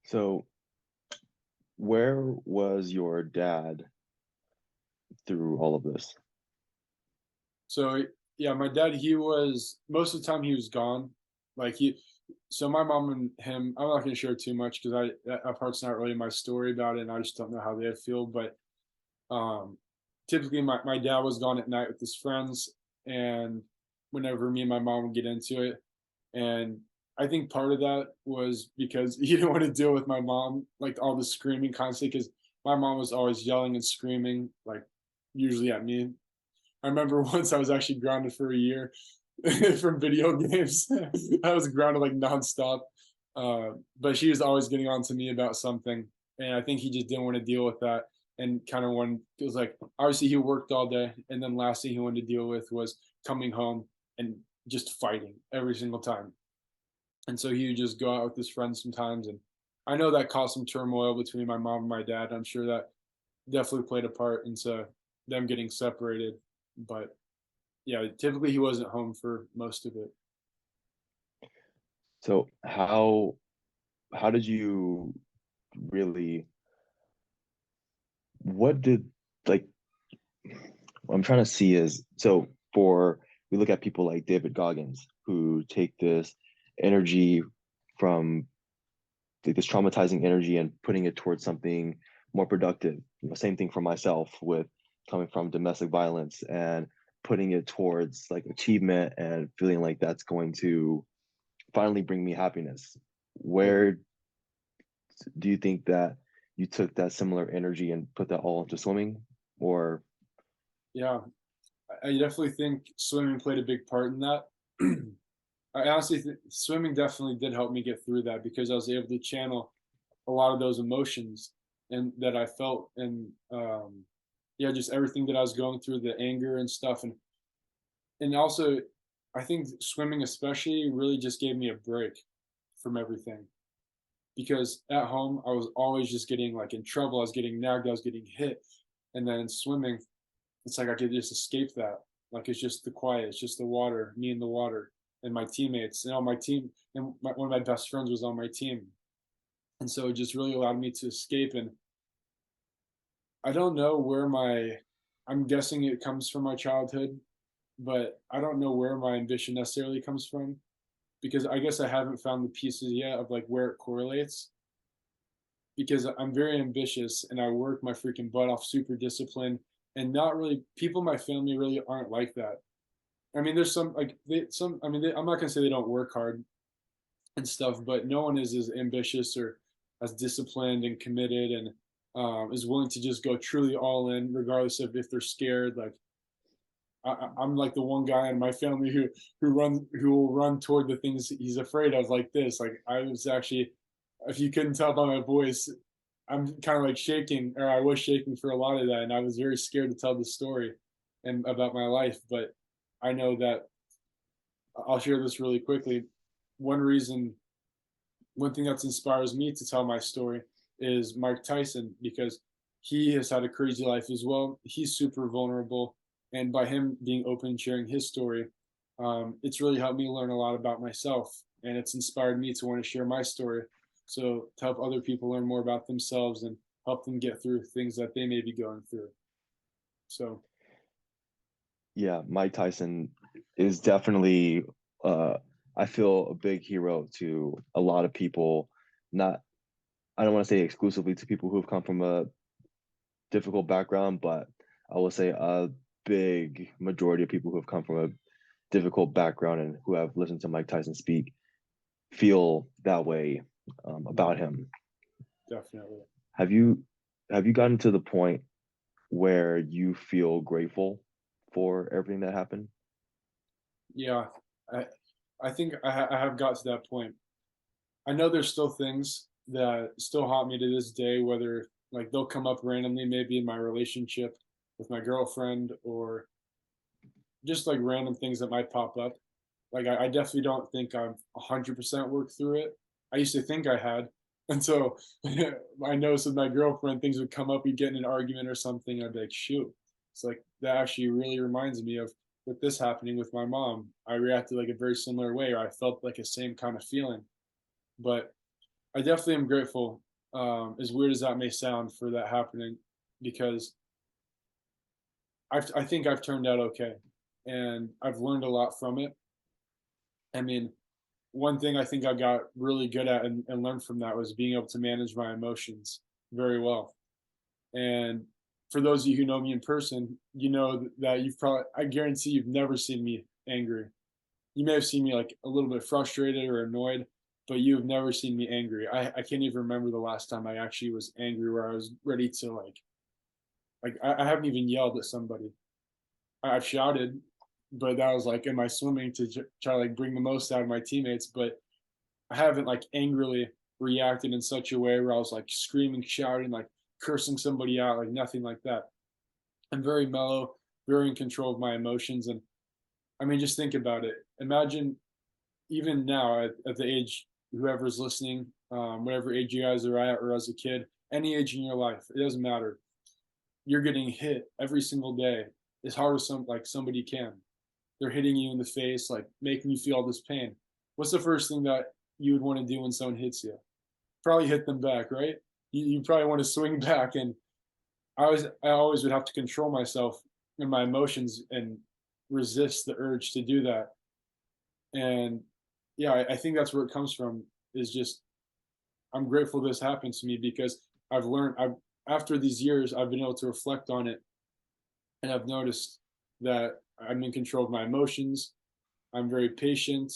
Speaker 1: So where was your dad through all of this?
Speaker 2: So yeah, my dad, he was most of the time he was gone. Like so my mom and him, I'm not gonna share too much because that part's not really my story about it, and I just don't know how they feel. But um, typically my dad was gone at night with his friends, and whenever me and my mom would get into it, and I think part of that was because he didn't want to deal with my mom, like all the screaming constantly, because my mom was always yelling and screaming, like usually at me. I remember once I was actually grounded for a year from video games. I was grounded like nonstop. But she was always getting on to me about something. And I think he just didn't want to deal with that. And kind of when it was like, obviously, he worked all day. And then last thing he wanted to deal with was coming home and just fighting every single time. And so he would just go out with his friends sometimes. And I know that caused some turmoil between my mom and my dad. I'm sure that definitely played a part into them getting separated. But yeah, typically he wasn't home for most of it.
Speaker 1: So how did you really, what did, like, what I'm trying to see is, so for, we look at people like David Goggins who take this energy from, like, this traumatizing energy and putting it towards something more productive. Same thing for myself with coming from domestic violence and putting it towards like achievement and feeling like that's going to finally bring me happiness.
Speaker 2: Yeah.
Speaker 1: Where do you think that you took that similar energy and put that all into swimming? Or
Speaker 2: Yeah, I definitely think swimming played a big part in that. I honestly think swimming definitely did help me get through that because I was able to channel a lot of those emotions and that I felt, and yeah, just everything that I was going through, the anger and stuff. And also I think swimming especially really just gave me a break from everything, because at home I was always just getting like in trouble, I was getting nagged, I was getting hit. And then in swimming, it's like I could just escape that. Like it's just the quiet, it's just the water, me and the water, and my teammates, and on my team, and one of my best friends was on my team, and so it just really allowed me to escape. And I don't know where I'm guessing it comes from my childhood, but I don't know where my ambition necessarily comes from, because I guess I haven't found the pieces yet of like where it correlates. Because I'm very ambitious and I work my freaking butt off, super disciplined, and not really people in my family really aren't like that. I mean, there's some like I mean, I'm not gonna say they don't work hard and stuff, but no one is as ambitious or as disciplined and committed and is willing to just go truly all in, regardless of if they're scared. Like I'm like the one guy in my family who will run toward the things he's afraid of, like this. Like I was actually, if you couldn't tell by my voice, I'm kind of like shaking, or I was shaking for a lot of that, and I was very scared to tell the story and about my life. But I know that I'll share this really quickly. One reason, one thing that's inspires me to tell my story is Mike Tyson, because he has had a crazy life as well. He's super vulnerable, and by him being open and sharing his story, it's really helped me learn a lot about myself, and it's inspired me to want to share my story, so to help other people learn more about themselves and help them get through things that they may be going through. So
Speaker 1: Yeah, Mike Tyson is definitely I feel a big hero to a lot of people, not I don't want to say exclusively to people who've come from a difficult background, but I will say a big majority of people who have come from a difficult background and who have listened to Mike Tyson speak feel that way about him.
Speaker 2: definitely.
Speaker 1: Have you have you gotten to the point where you feel grateful for everything that happened?
Speaker 2: Yeah, I I think I have got to that point. I know there's still things that still haunt me to this day, whether like they'll come up randomly, maybe in my relationship with my girlfriend, or just like random things that might pop up. Like I definitely don't think I've 100% worked through it. I used to think I had until I noticed with my girlfriend, things would come up, we'd get in an argument or something. I'd be like, shoot, it's like that actually really reminds me of with this happening with my mom. I reacted like a very similar way, or I felt like a same kind of feeling. But I definitely am grateful, as weird as that may sound, for that happening, because I think I've turned out okay, and I've learned a lot from it. I mean, one thing I think I got really good at and learned from that was being able to manage my emotions very well. And for those of you who know me in person, you know that you've probably, I guarantee you've never seen me angry. You may have seen me like a little bit frustrated or annoyed, but you've never seen me angry. I can't even remember the last time I actually was angry where I was ready to I haven't even yelled at somebody. I've shouted, but that was like in my swimming to try to like bring the most out of my teammates. But I haven't like angrily reacted in such a way where I was like screaming, shouting, like cursing somebody out, like nothing like that. I'm very mellow, very in control of my emotions. And I mean, just think about it. Imagine even now at the age, whoever's listening, whatever age you guys are at, or as a kid, any age in your life, it doesn't matter. You're getting hit every single day as hard as somebody can. They're hitting you in the face, like making you feel all this pain. What's the first thing that you would want to do when someone hits you? Probably hit them back, right? You probably want to swing back, and I always would have to control myself and my emotions and resist the urge to do that. And yeah, I think that's where it comes from. Is just I'm grateful this happened to me, because I've after these years I've been able to reflect on it, and I've noticed that I'm in control of my emotions. I'm very patient.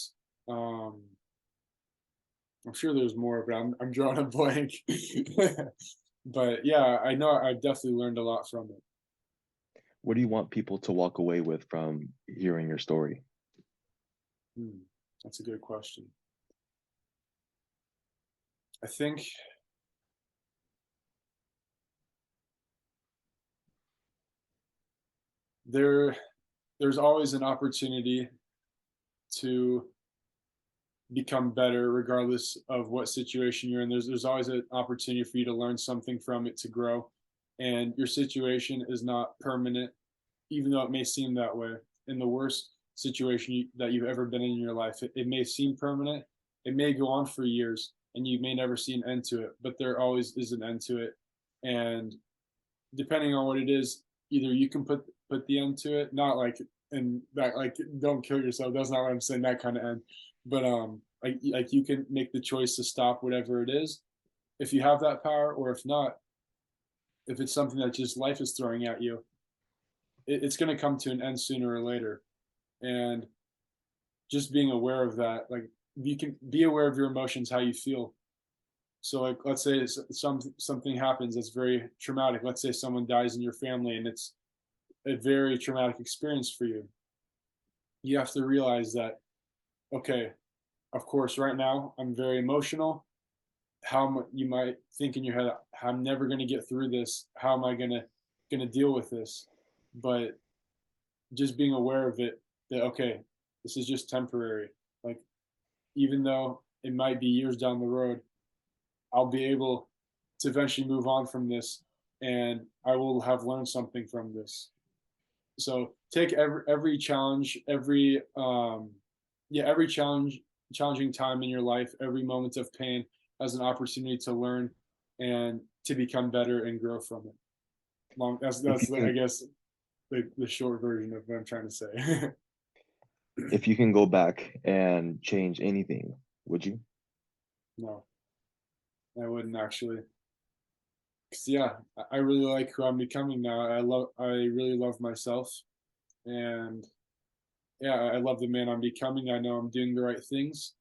Speaker 2: Um, I'm sure there's more, but I'm drawing a blank. But yeah, I know I've definitely learned a lot from it.
Speaker 1: What do you want people to walk away with from hearing your story?
Speaker 2: Hmm, that's a good question. I think there there's always an opportunity to become better regardless of what situation you're in. There's always an opportunity for you to learn something from it, to grow. And your situation is not permanent, even though it may seem that way. In the worst situation that you've ever been in your life, it may seem permanent. It may go on for years, and you may never see an end to it, but there always is an end to it. And depending on what it is, either you can put the end to it, not like, and that like don't kill yourself. That's not what I'm saying. That kind of end, but like you can make the choice to stop whatever it is, if you have that power, or if not, if it's something that just life is throwing at you, it's going to come to an end sooner or later. And just being aware of that, like you can be aware of your emotions, how you feel. So like let's say something happens that's very traumatic. Let's say someone dies in your family and it's a very traumatic experience for you. You have to realize that, okay, of course, right now I'm very emotional. You might think in your head, I'm never going to get through this. How am I going to deal with this? But just being aware of it, that okay, this is just temporary. Like even though it might be years down the road, I'll be able to eventually move on from this, and I will have learned something from this. So take every challenge, every challenging time in your life, every moment of pain as an opportunity to learn and to become better and grow from it.
Speaker 1: If you
Speaker 2: I
Speaker 1: can,
Speaker 2: guess the short version of what I'm trying to say.
Speaker 1: if you can go back and change anything, would you?
Speaker 2: No, I wouldn't actually. 'Cause, yeah, I really like who I'm becoming now. I really love myself, and yeah, I love the man I'm becoming. I know I'm doing the right things,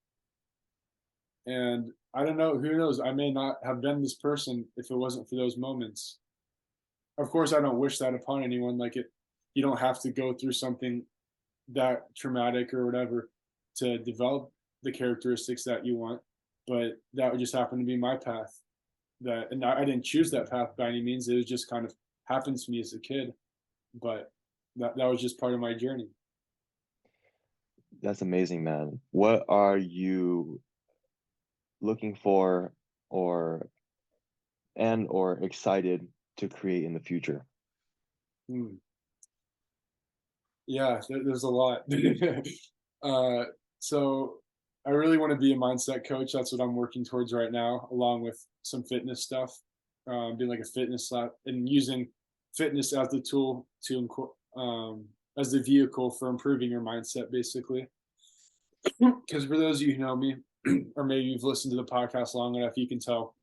Speaker 2: and I don't know. Who knows? I may not have been this person if it wasn't for those moments. Of course, I don't wish that upon anyone. Like it, you don't have to go through something that traumatic or whatever to develop the characteristics that you want. But that would just happen to be my path. And I didn't choose that path by any means. It was just kind of happened to me as a kid. But that was just part of my journey.
Speaker 1: That's amazing, man. What are you looking for or or excited to create in the future?
Speaker 2: Hmm. Yeah, there's a lot. uh, so I really want to be a mindset coach. That's what I'm working towards right now, along with some fitness stuff. Being like a fitness lab and using fitness as the tool to as the vehicle for improving your mindset, basically. Because for those of you who know me, or maybe you've listened to the podcast long enough, you can tell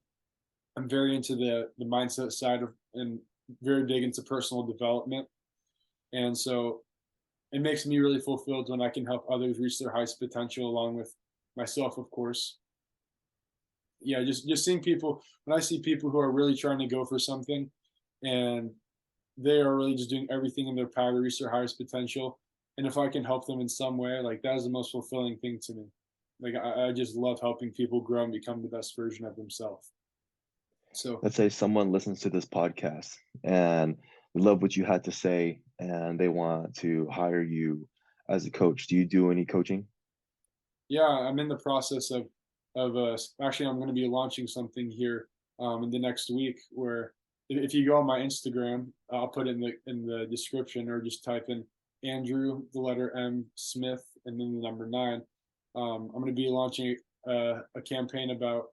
Speaker 2: I'm very into the mindset side of and very big into personal development. And so it makes me really fulfilled when I can help others reach their highest potential along with myself, of course. Yeah, just seeing people when I see people who are really trying to go for something and they are really just doing everything in their power to reach their highest potential. And if I can help them in some way, like that is the most fulfilling thing to me. Like I just love helping people grow and become the best version of themselves. So
Speaker 1: Let's say someone listens to this podcast and they love what you had to say and they want to hire you as a coach. Do you do any coaching?
Speaker 2: yeah, I'm in the process of actually I'm going to be launching something here in the next week where if you go on my Instagram, I'll put it in the description or just type in Andrew the letter M Smith and then the number 9. I'm going to be launching a campaign about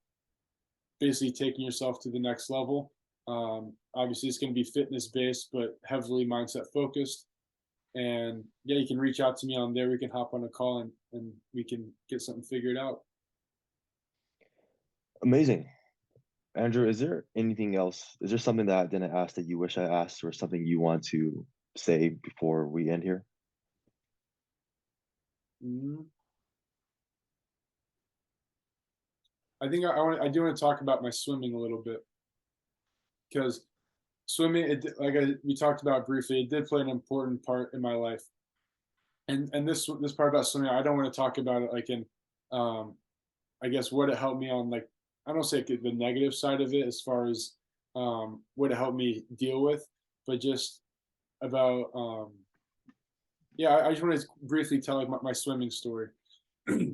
Speaker 2: basically taking yourself to the next level. Obviously, it's going to be fitness based, but heavily mindset focused. And yeah, you can reach out to me on there. We can hop on a call and we can get something figured out.
Speaker 1: Amazing. Andrew, is there anything else? Is there something that I didn't ask that you wish I asked or something you want to say before we end here?
Speaker 2: Mhm. I think I do want to talk about my swimming a little bit because swimming, like we talked about briefly, it did play an important part in my life. And this part about swimming, I don't want to talk about it like in, um, I guess what it helped me on like I don't say the negative side of it as far as what it helped me deal with, but just about yeah, I just want to briefly tell like my swimming story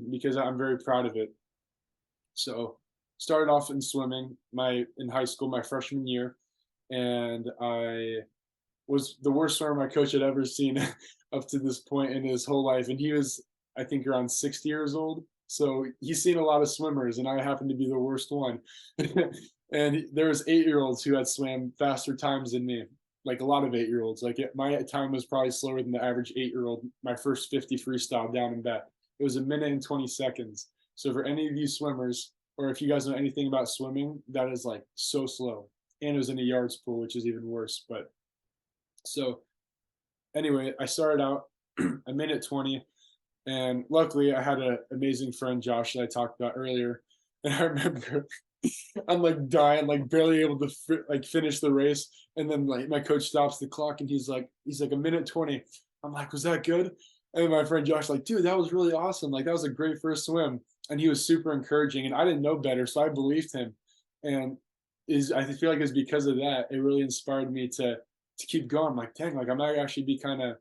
Speaker 2: because I'm very proud of it. So started off in swimming in high school my freshman year, and I was the worst swimmer my coach had ever seen up to this point in his whole life, and he was I think around 60 years old. So he's seen a lot of swimmers, and I happened to be the worst one. And there was 8-year-olds who had swam faster times than me, like a lot of 8-year-olds. Like my time was probably slower than the average 8-year-old. My first 50 freestyle down and back, it was a minute and 20 seconds. So for any of you swimmers, or if you guys know anything about swimming, that is like so slow. And it was in a yards pool, which is even worse. But so anyway, I started out a minute 20. And luckily, I had an amazing friend, Josh, that I talked about earlier. And I remember I'm like dying, like barely able to like finish the race. And then like my coach stops the clock and he's like a minute 20. I'm like, was that good? And my friend Josh like, dude, that was really awesome. Like that was a great first swim. And he was super encouraging. And I didn't know better, so I believed him. And I feel like it's because of that it really inspired me to keep going. I'm like, dang, like I might actually be kind of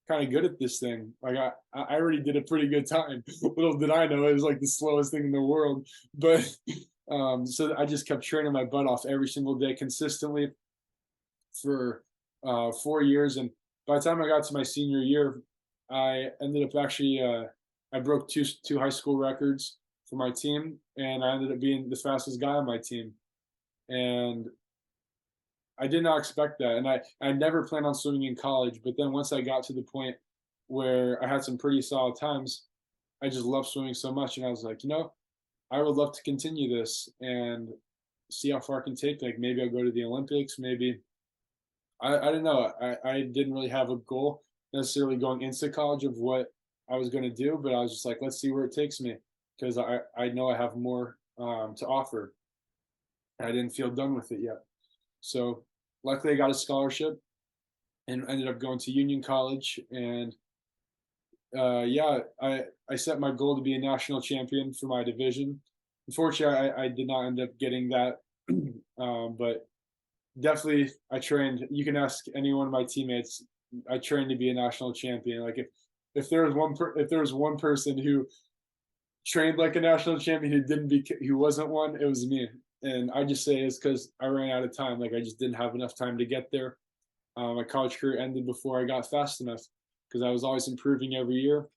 Speaker 2: good at this thing. Like I already did a pretty good time. Little did I know it was like the slowest thing in the world. But so I just kept training my butt off every single day consistently for 4 years. And by the time I got to my senior year, I ended up actually I broke two high school records for my team, and I ended up being the fastest guy on my team. And I did not expect that, and I never planned on swimming in college. But then once I got to the point where I had some pretty solid times, I just loved swimming so much, and I was like, I would love to continue this and see how far I can take. Like maybe I'll go to the Olympics. Maybe I don't know. I didn't really have a goal necessarily going into college of what I was going to do, but I was just like, let's see where it takes me because I know I have more to offer. I didn't feel done with it yet. So luckily, I got a scholarship and ended up going to Union College. And yeah, I set my goal to be a national champion for my division. Unfortunately, I did not end up getting that, but definitely I trained. You can ask any one of my teammates. I trained to be a national champion. Like if there was if there was one person who trained like a national champion who wasn't one, it was me. And I just say it's because I ran out of time. Like I just didn't have enough time to get there. My college career ended before I got fast enough because I was always improving every year,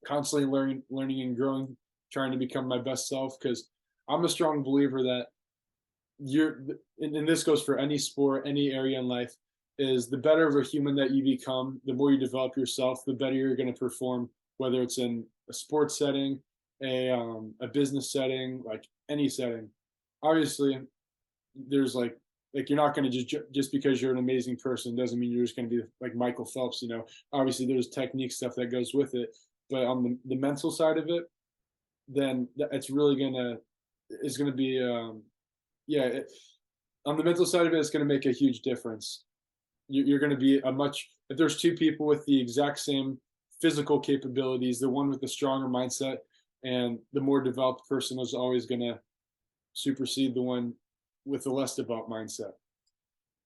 Speaker 2: constantly learning and growing, trying to become my best self. Because I'm a strong believer that and this goes for any sport, any area in life, is the better of a human that you become, the more you develop yourself, the better you're going to perform, whether it's in a sports setting, a business setting, like any setting. Obviously, there's like you're not going to just because you're an amazing person doesn't mean you're just going to be like Michael Phelps. Obviously there's technique stuff that goes with it, but on the mental side of it, then it's really gonna be yeah, on the mental side of it, it's going to make a huge difference. You're going to be if there's two people with the exact same physical capabilities, the one with the stronger mindset and the more developed person is always going to supersede the one with the less developed mindset.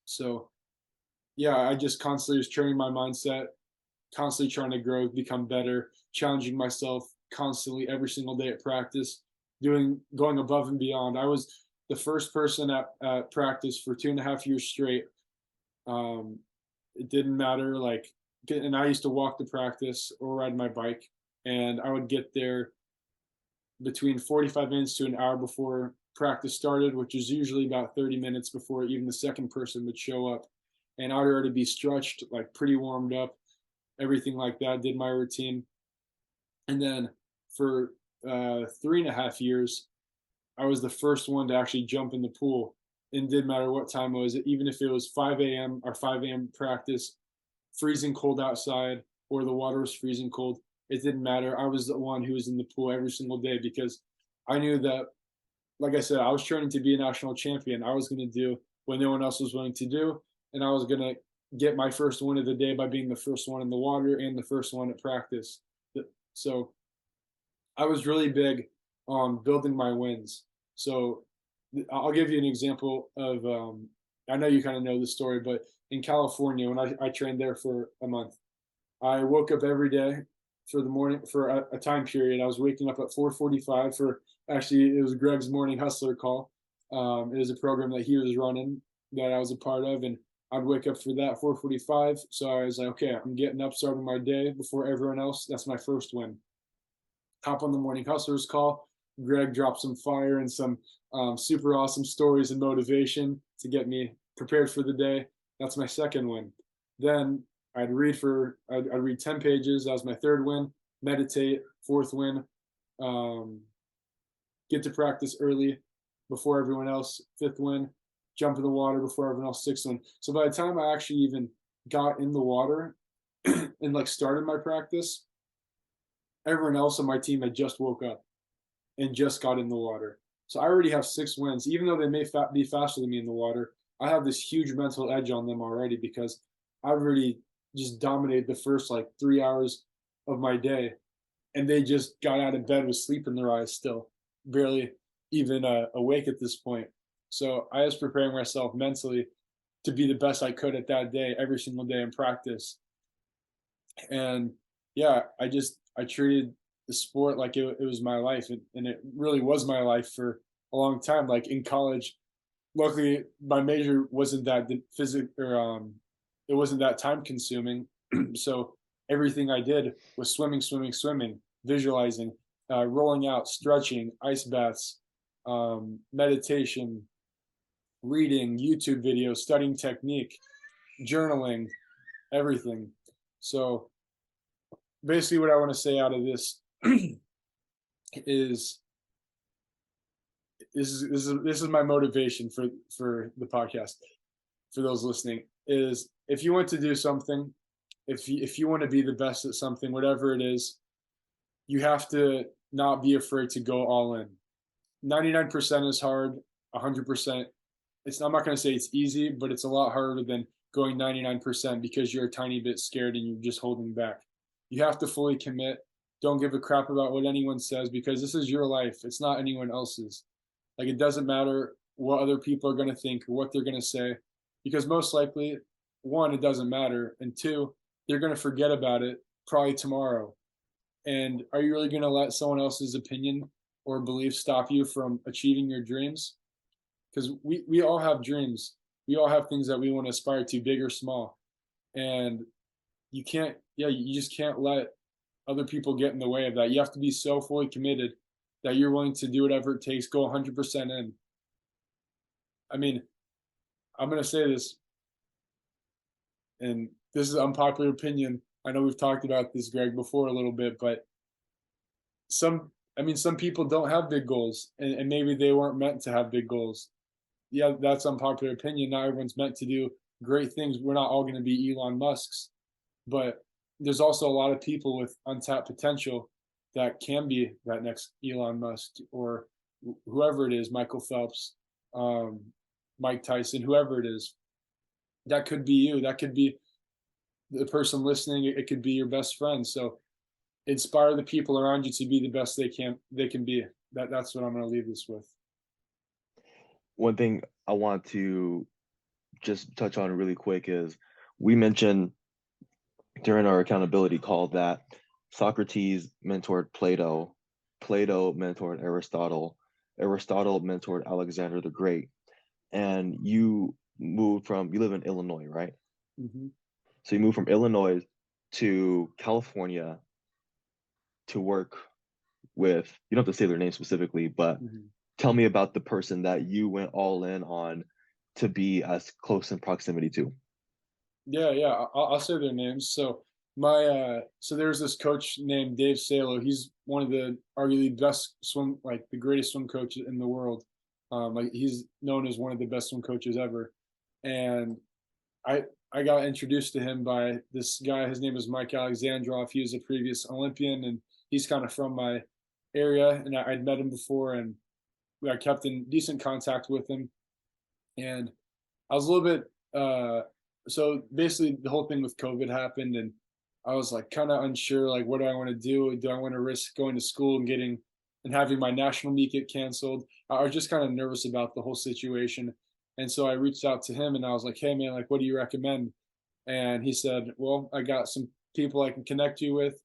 Speaker 2: So yeah, I just constantly was training my mindset, constantly trying to grow, become better, challenging myself constantly every single day at practice, going above and beyond. I was the first person at practice for 2.5 years straight. It didn't matter, and I used to walk to practice or ride my bike, and I would get there between 45 minutes to an hour before practice started, which is usually about 30 minutes before even the second person would show up. And I'd already be stretched, like pretty warmed up, everything like that, did my routine. And then for 3.5 years, I was the first one to actually jump in the pool. And it didn't matter what time it was, even if it was 5 a.m. or 5 a.m. practice, freezing cold outside, or the water was freezing cold. It didn't matter. I was the one who was in the pool every single day because I knew that, like I said, I was training to be a national champion. I was going to do what no one else was willing to do. And I was going to get my first win of the day by being the first one in the water and the first one at practice. So I was really big on building my wins. So I'll give you an example of, I know you kind of know the story, but in California, when I trained there for a month, I woke up every day for the morning for a time period. I was waking up at 4:45 for actually it was Greg's morning hustler call. It was a program that he was running that I was a part of, and I'd wake up for that 4:45. So I was like, okay, I'm getting up, starting my day before everyone else. That's my first win. Hop on the morning hustlers call. Greg dropped some fire and some super awesome stories and motivation to get me prepared for the day. That's my second win. Then I'd read 10 pages. That was my third win. Meditate, fourth win. Get to practice early before everyone else, fifth win. Jump in the water before everyone else, sixth win. So by the time I actually even got in the water, and like started my practice, everyone else on my team had just woke up and just got in the water. So I already have 6 wins, even though they may be faster than me in the water. I have this huge mental edge on them already because I've already just dominated the first like 3 hours of my day, and they just got out of bed with sleep in their eyes still, barely even awake at this point. So I was preparing myself mentally to be the best I could at that day, every single day in practice. And yeah, I treated the sport like it was my life, and it really was my life for a long time. Like in college, luckily my major wasn't that physical, or it wasn't that time consuming. So everything I did was swimming, swimming, swimming, visualizing, rolling out, stretching, ice baths, meditation, reading, YouTube videos, studying technique, journaling, everything. So basically, what I want to say out of this is this is my motivation for the podcast, for those listening, is if you want to do something, if you want to be the best at something, whatever it is, you have to not be afraid to go all in. 99% is hard. 100%, I'm not going to say it's easy, but it's a lot harder than going 99% because you're a tiny bit scared and you're just holding back. You have to fully commit. Don't give a crap about what anyone says, because this is your life. It's not anyone else's. Like, it doesn't matter what other people are going to think or what they're going to say, because most likely, one, it doesn't matter, and two, they're going to forget about it probably tomorrow. And are you really going to let someone else's opinion or belief stop you from achieving your dreams? Because we all have dreams. We all have things that we want to aspire to, big or small. And you just can't let other people get in the way of that. You have to be so fully committed that you're willing to do whatever it takes, go 100% in. I mean, I'm going to say this, and this is unpopular opinion. I know we've talked about this, Greg, before a little bit, but some people don't have big goals, and maybe they weren't meant to have big goals. Yeah, that's unpopular opinion. Not everyone's meant to do great things. We're not all going to be Elon Musks, but there's also a lot of people with untapped potential that can be that next Elon Musk, or whoever it is, Michael Phelps, Mike Tyson, whoever it is. That could be you. That could be the person listening. It could be your best friend. So inspire the people around you to be the best they can be. That's what I'm going to leave this with.
Speaker 1: One thing I want to just touch on really quick is, we mentioned during our accountability call that Socrates mentored Plato, Plato mentored Aristotle, Aristotle mentored Alexander the Great, and you live in Illinois, right?
Speaker 2: Mm-hmm.
Speaker 1: So you moved from Illinois to California to work with, you don't have to say their name specifically, but
Speaker 2: Mm-hmm.
Speaker 1: tell me about the person that you went all in on to be as close in proximity to.
Speaker 2: Yeah. I'll say their names. So so there's this coach named Dave Salo. He's one of the arguably best the greatest swim coaches in the world. Like, he's known as one of the best swim coaches ever. And I got introduced to him by this guy. His name is Mike Alexandrov. He was a previous Olympian, and he's kind of from my area. And I'd met him before, and I kept in decent contact with him. And I was a little bit so basically the whole thing with COVID happened, and I was like kind of unsure, like, what do I want to do? Do I want to risk going to school and having my national meet get canceled? I was just kind of nervous about the whole situation. And so I reached out to him and I was like, hey man, like, what do you recommend? And he said, well, I got some people I can connect you with,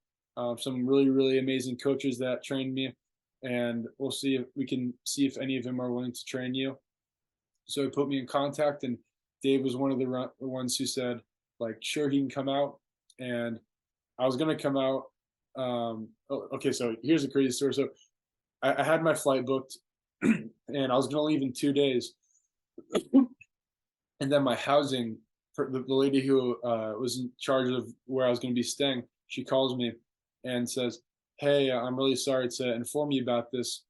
Speaker 2: some really, really amazing coaches that trained me. And we'll see if any of them are willing to train you. So he put me in contact, and Dave was one of the ones who said, like, sure, he can come out. And I was going to come out. Okay, so here's a crazy story. So I had my flight booked and I was going to leave in 2 days. And then my housing, the lady who was in charge of where I was going to be staying, she calls me and says, hey, I'm really sorry to inform you about this,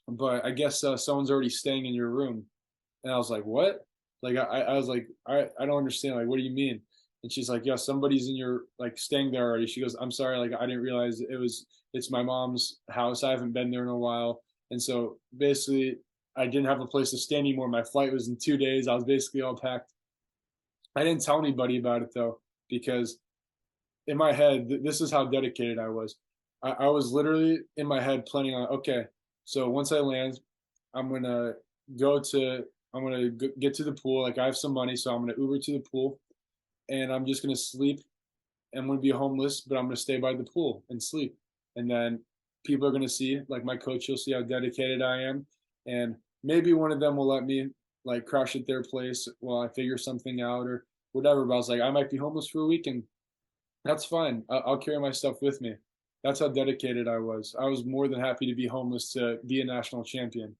Speaker 2: but I guess someone's already staying in your room. And I was like, what? Like, I was like, I don't understand. Like, what do you mean? And she's like, "Yeah, somebody's in your like staying there already." She goes, "I'm sorry, like I didn't realize it's my mom's house. I haven't been there in a while." And so basically I didn't have a place to stay anymore. My flight was in 2 days. I was basically all packed. I didn't tell anybody about it though, because in my head, this is how dedicated I was. I was literally in my head planning on, okay, so once I land, I'm gonna go to, get to the pool. Like I have some money, so I'm gonna Uber to the pool, and I'm just gonna sleep. I'm gonna be homeless, but I'm gonna stay by the pool and sleep. And then people are gonna see, like my coach will see how dedicated I am, and maybe one of them will let me like crash at their place while I figure something out or whatever. But I was like, I might be homeless for a week, and that's fine. I'll carry my stuff with me. That's how dedicated I was. I was more than happy to be homeless to be a national champion,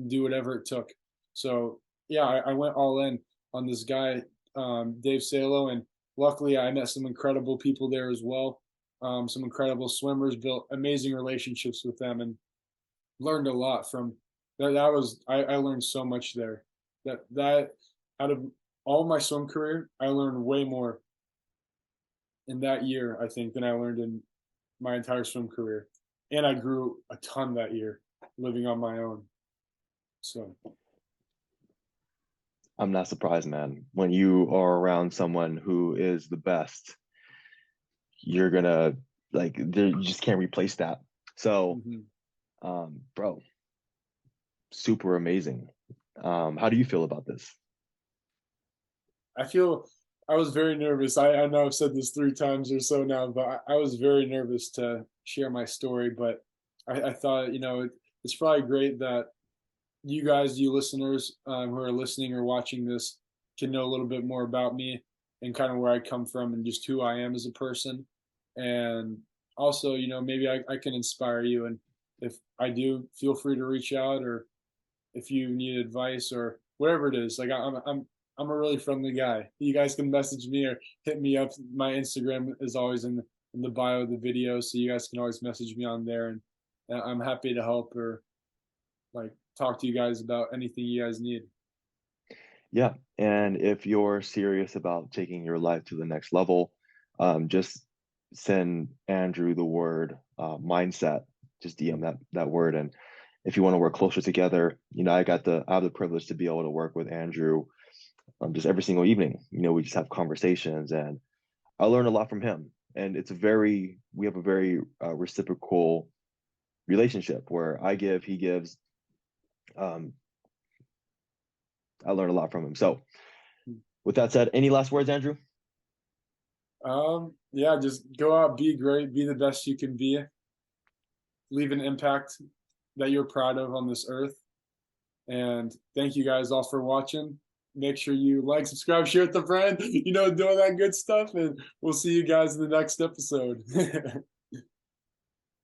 Speaker 2: do whatever it took. So yeah, I went all in on this guy, Dave Salo, and luckily I met some incredible people there as well. Some incredible swimmers, built amazing relationships with them, and learned a lot from that. I learned so much there. That out of all my swim career, I learned way more in that year, I think, than I learned in my entire swim career. And I grew a ton that year living on my own. So
Speaker 1: I'm not surprised, man. When you are around someone who is the best, you're gonna like you just can't replace that. So, bro, super amazing. How do you feel about this?
Speaker 2: I was very nervous. I know I've said this 3 times or so now, but I was very nervous to share my story. But I thought, it's probably great that you guys, you listeners who are listening or watching this, can know a little bit more about me and kind of where I come from and just who I am as a person. And also, maybe I can inspire you. And if I do, feel free to reach out, or if you need advice or whatever it is. Like I'm a really friendly guy. You guys can message me or hit me up. My Instagram is always in the bio of the video, so you guys can always message me on there, and I'm happy to help or like talk to you guys about anything you guys need.
Speaker 1: Yeah, and if you're serious about taking your life to the next level, just send Andrew the word mindset. Just DM that word, and if you want to work closer together, I have the privilege to be able to work with Andrew just every single evening. We just have conversations, and I learn a lot from him. And we have a very reciprocal relationship where I give, he gives. I learned a lot from him. So, with that said, any last words, Andrew?
Speaker 2: Yeah, just go out, be great, be the best you can be, leave an impact that you're proud of on this earth. And thank you guys all for watching. Make sure you like, subscribe, share with a friend, doing that good stuff. And we'll see you guys in the next episode.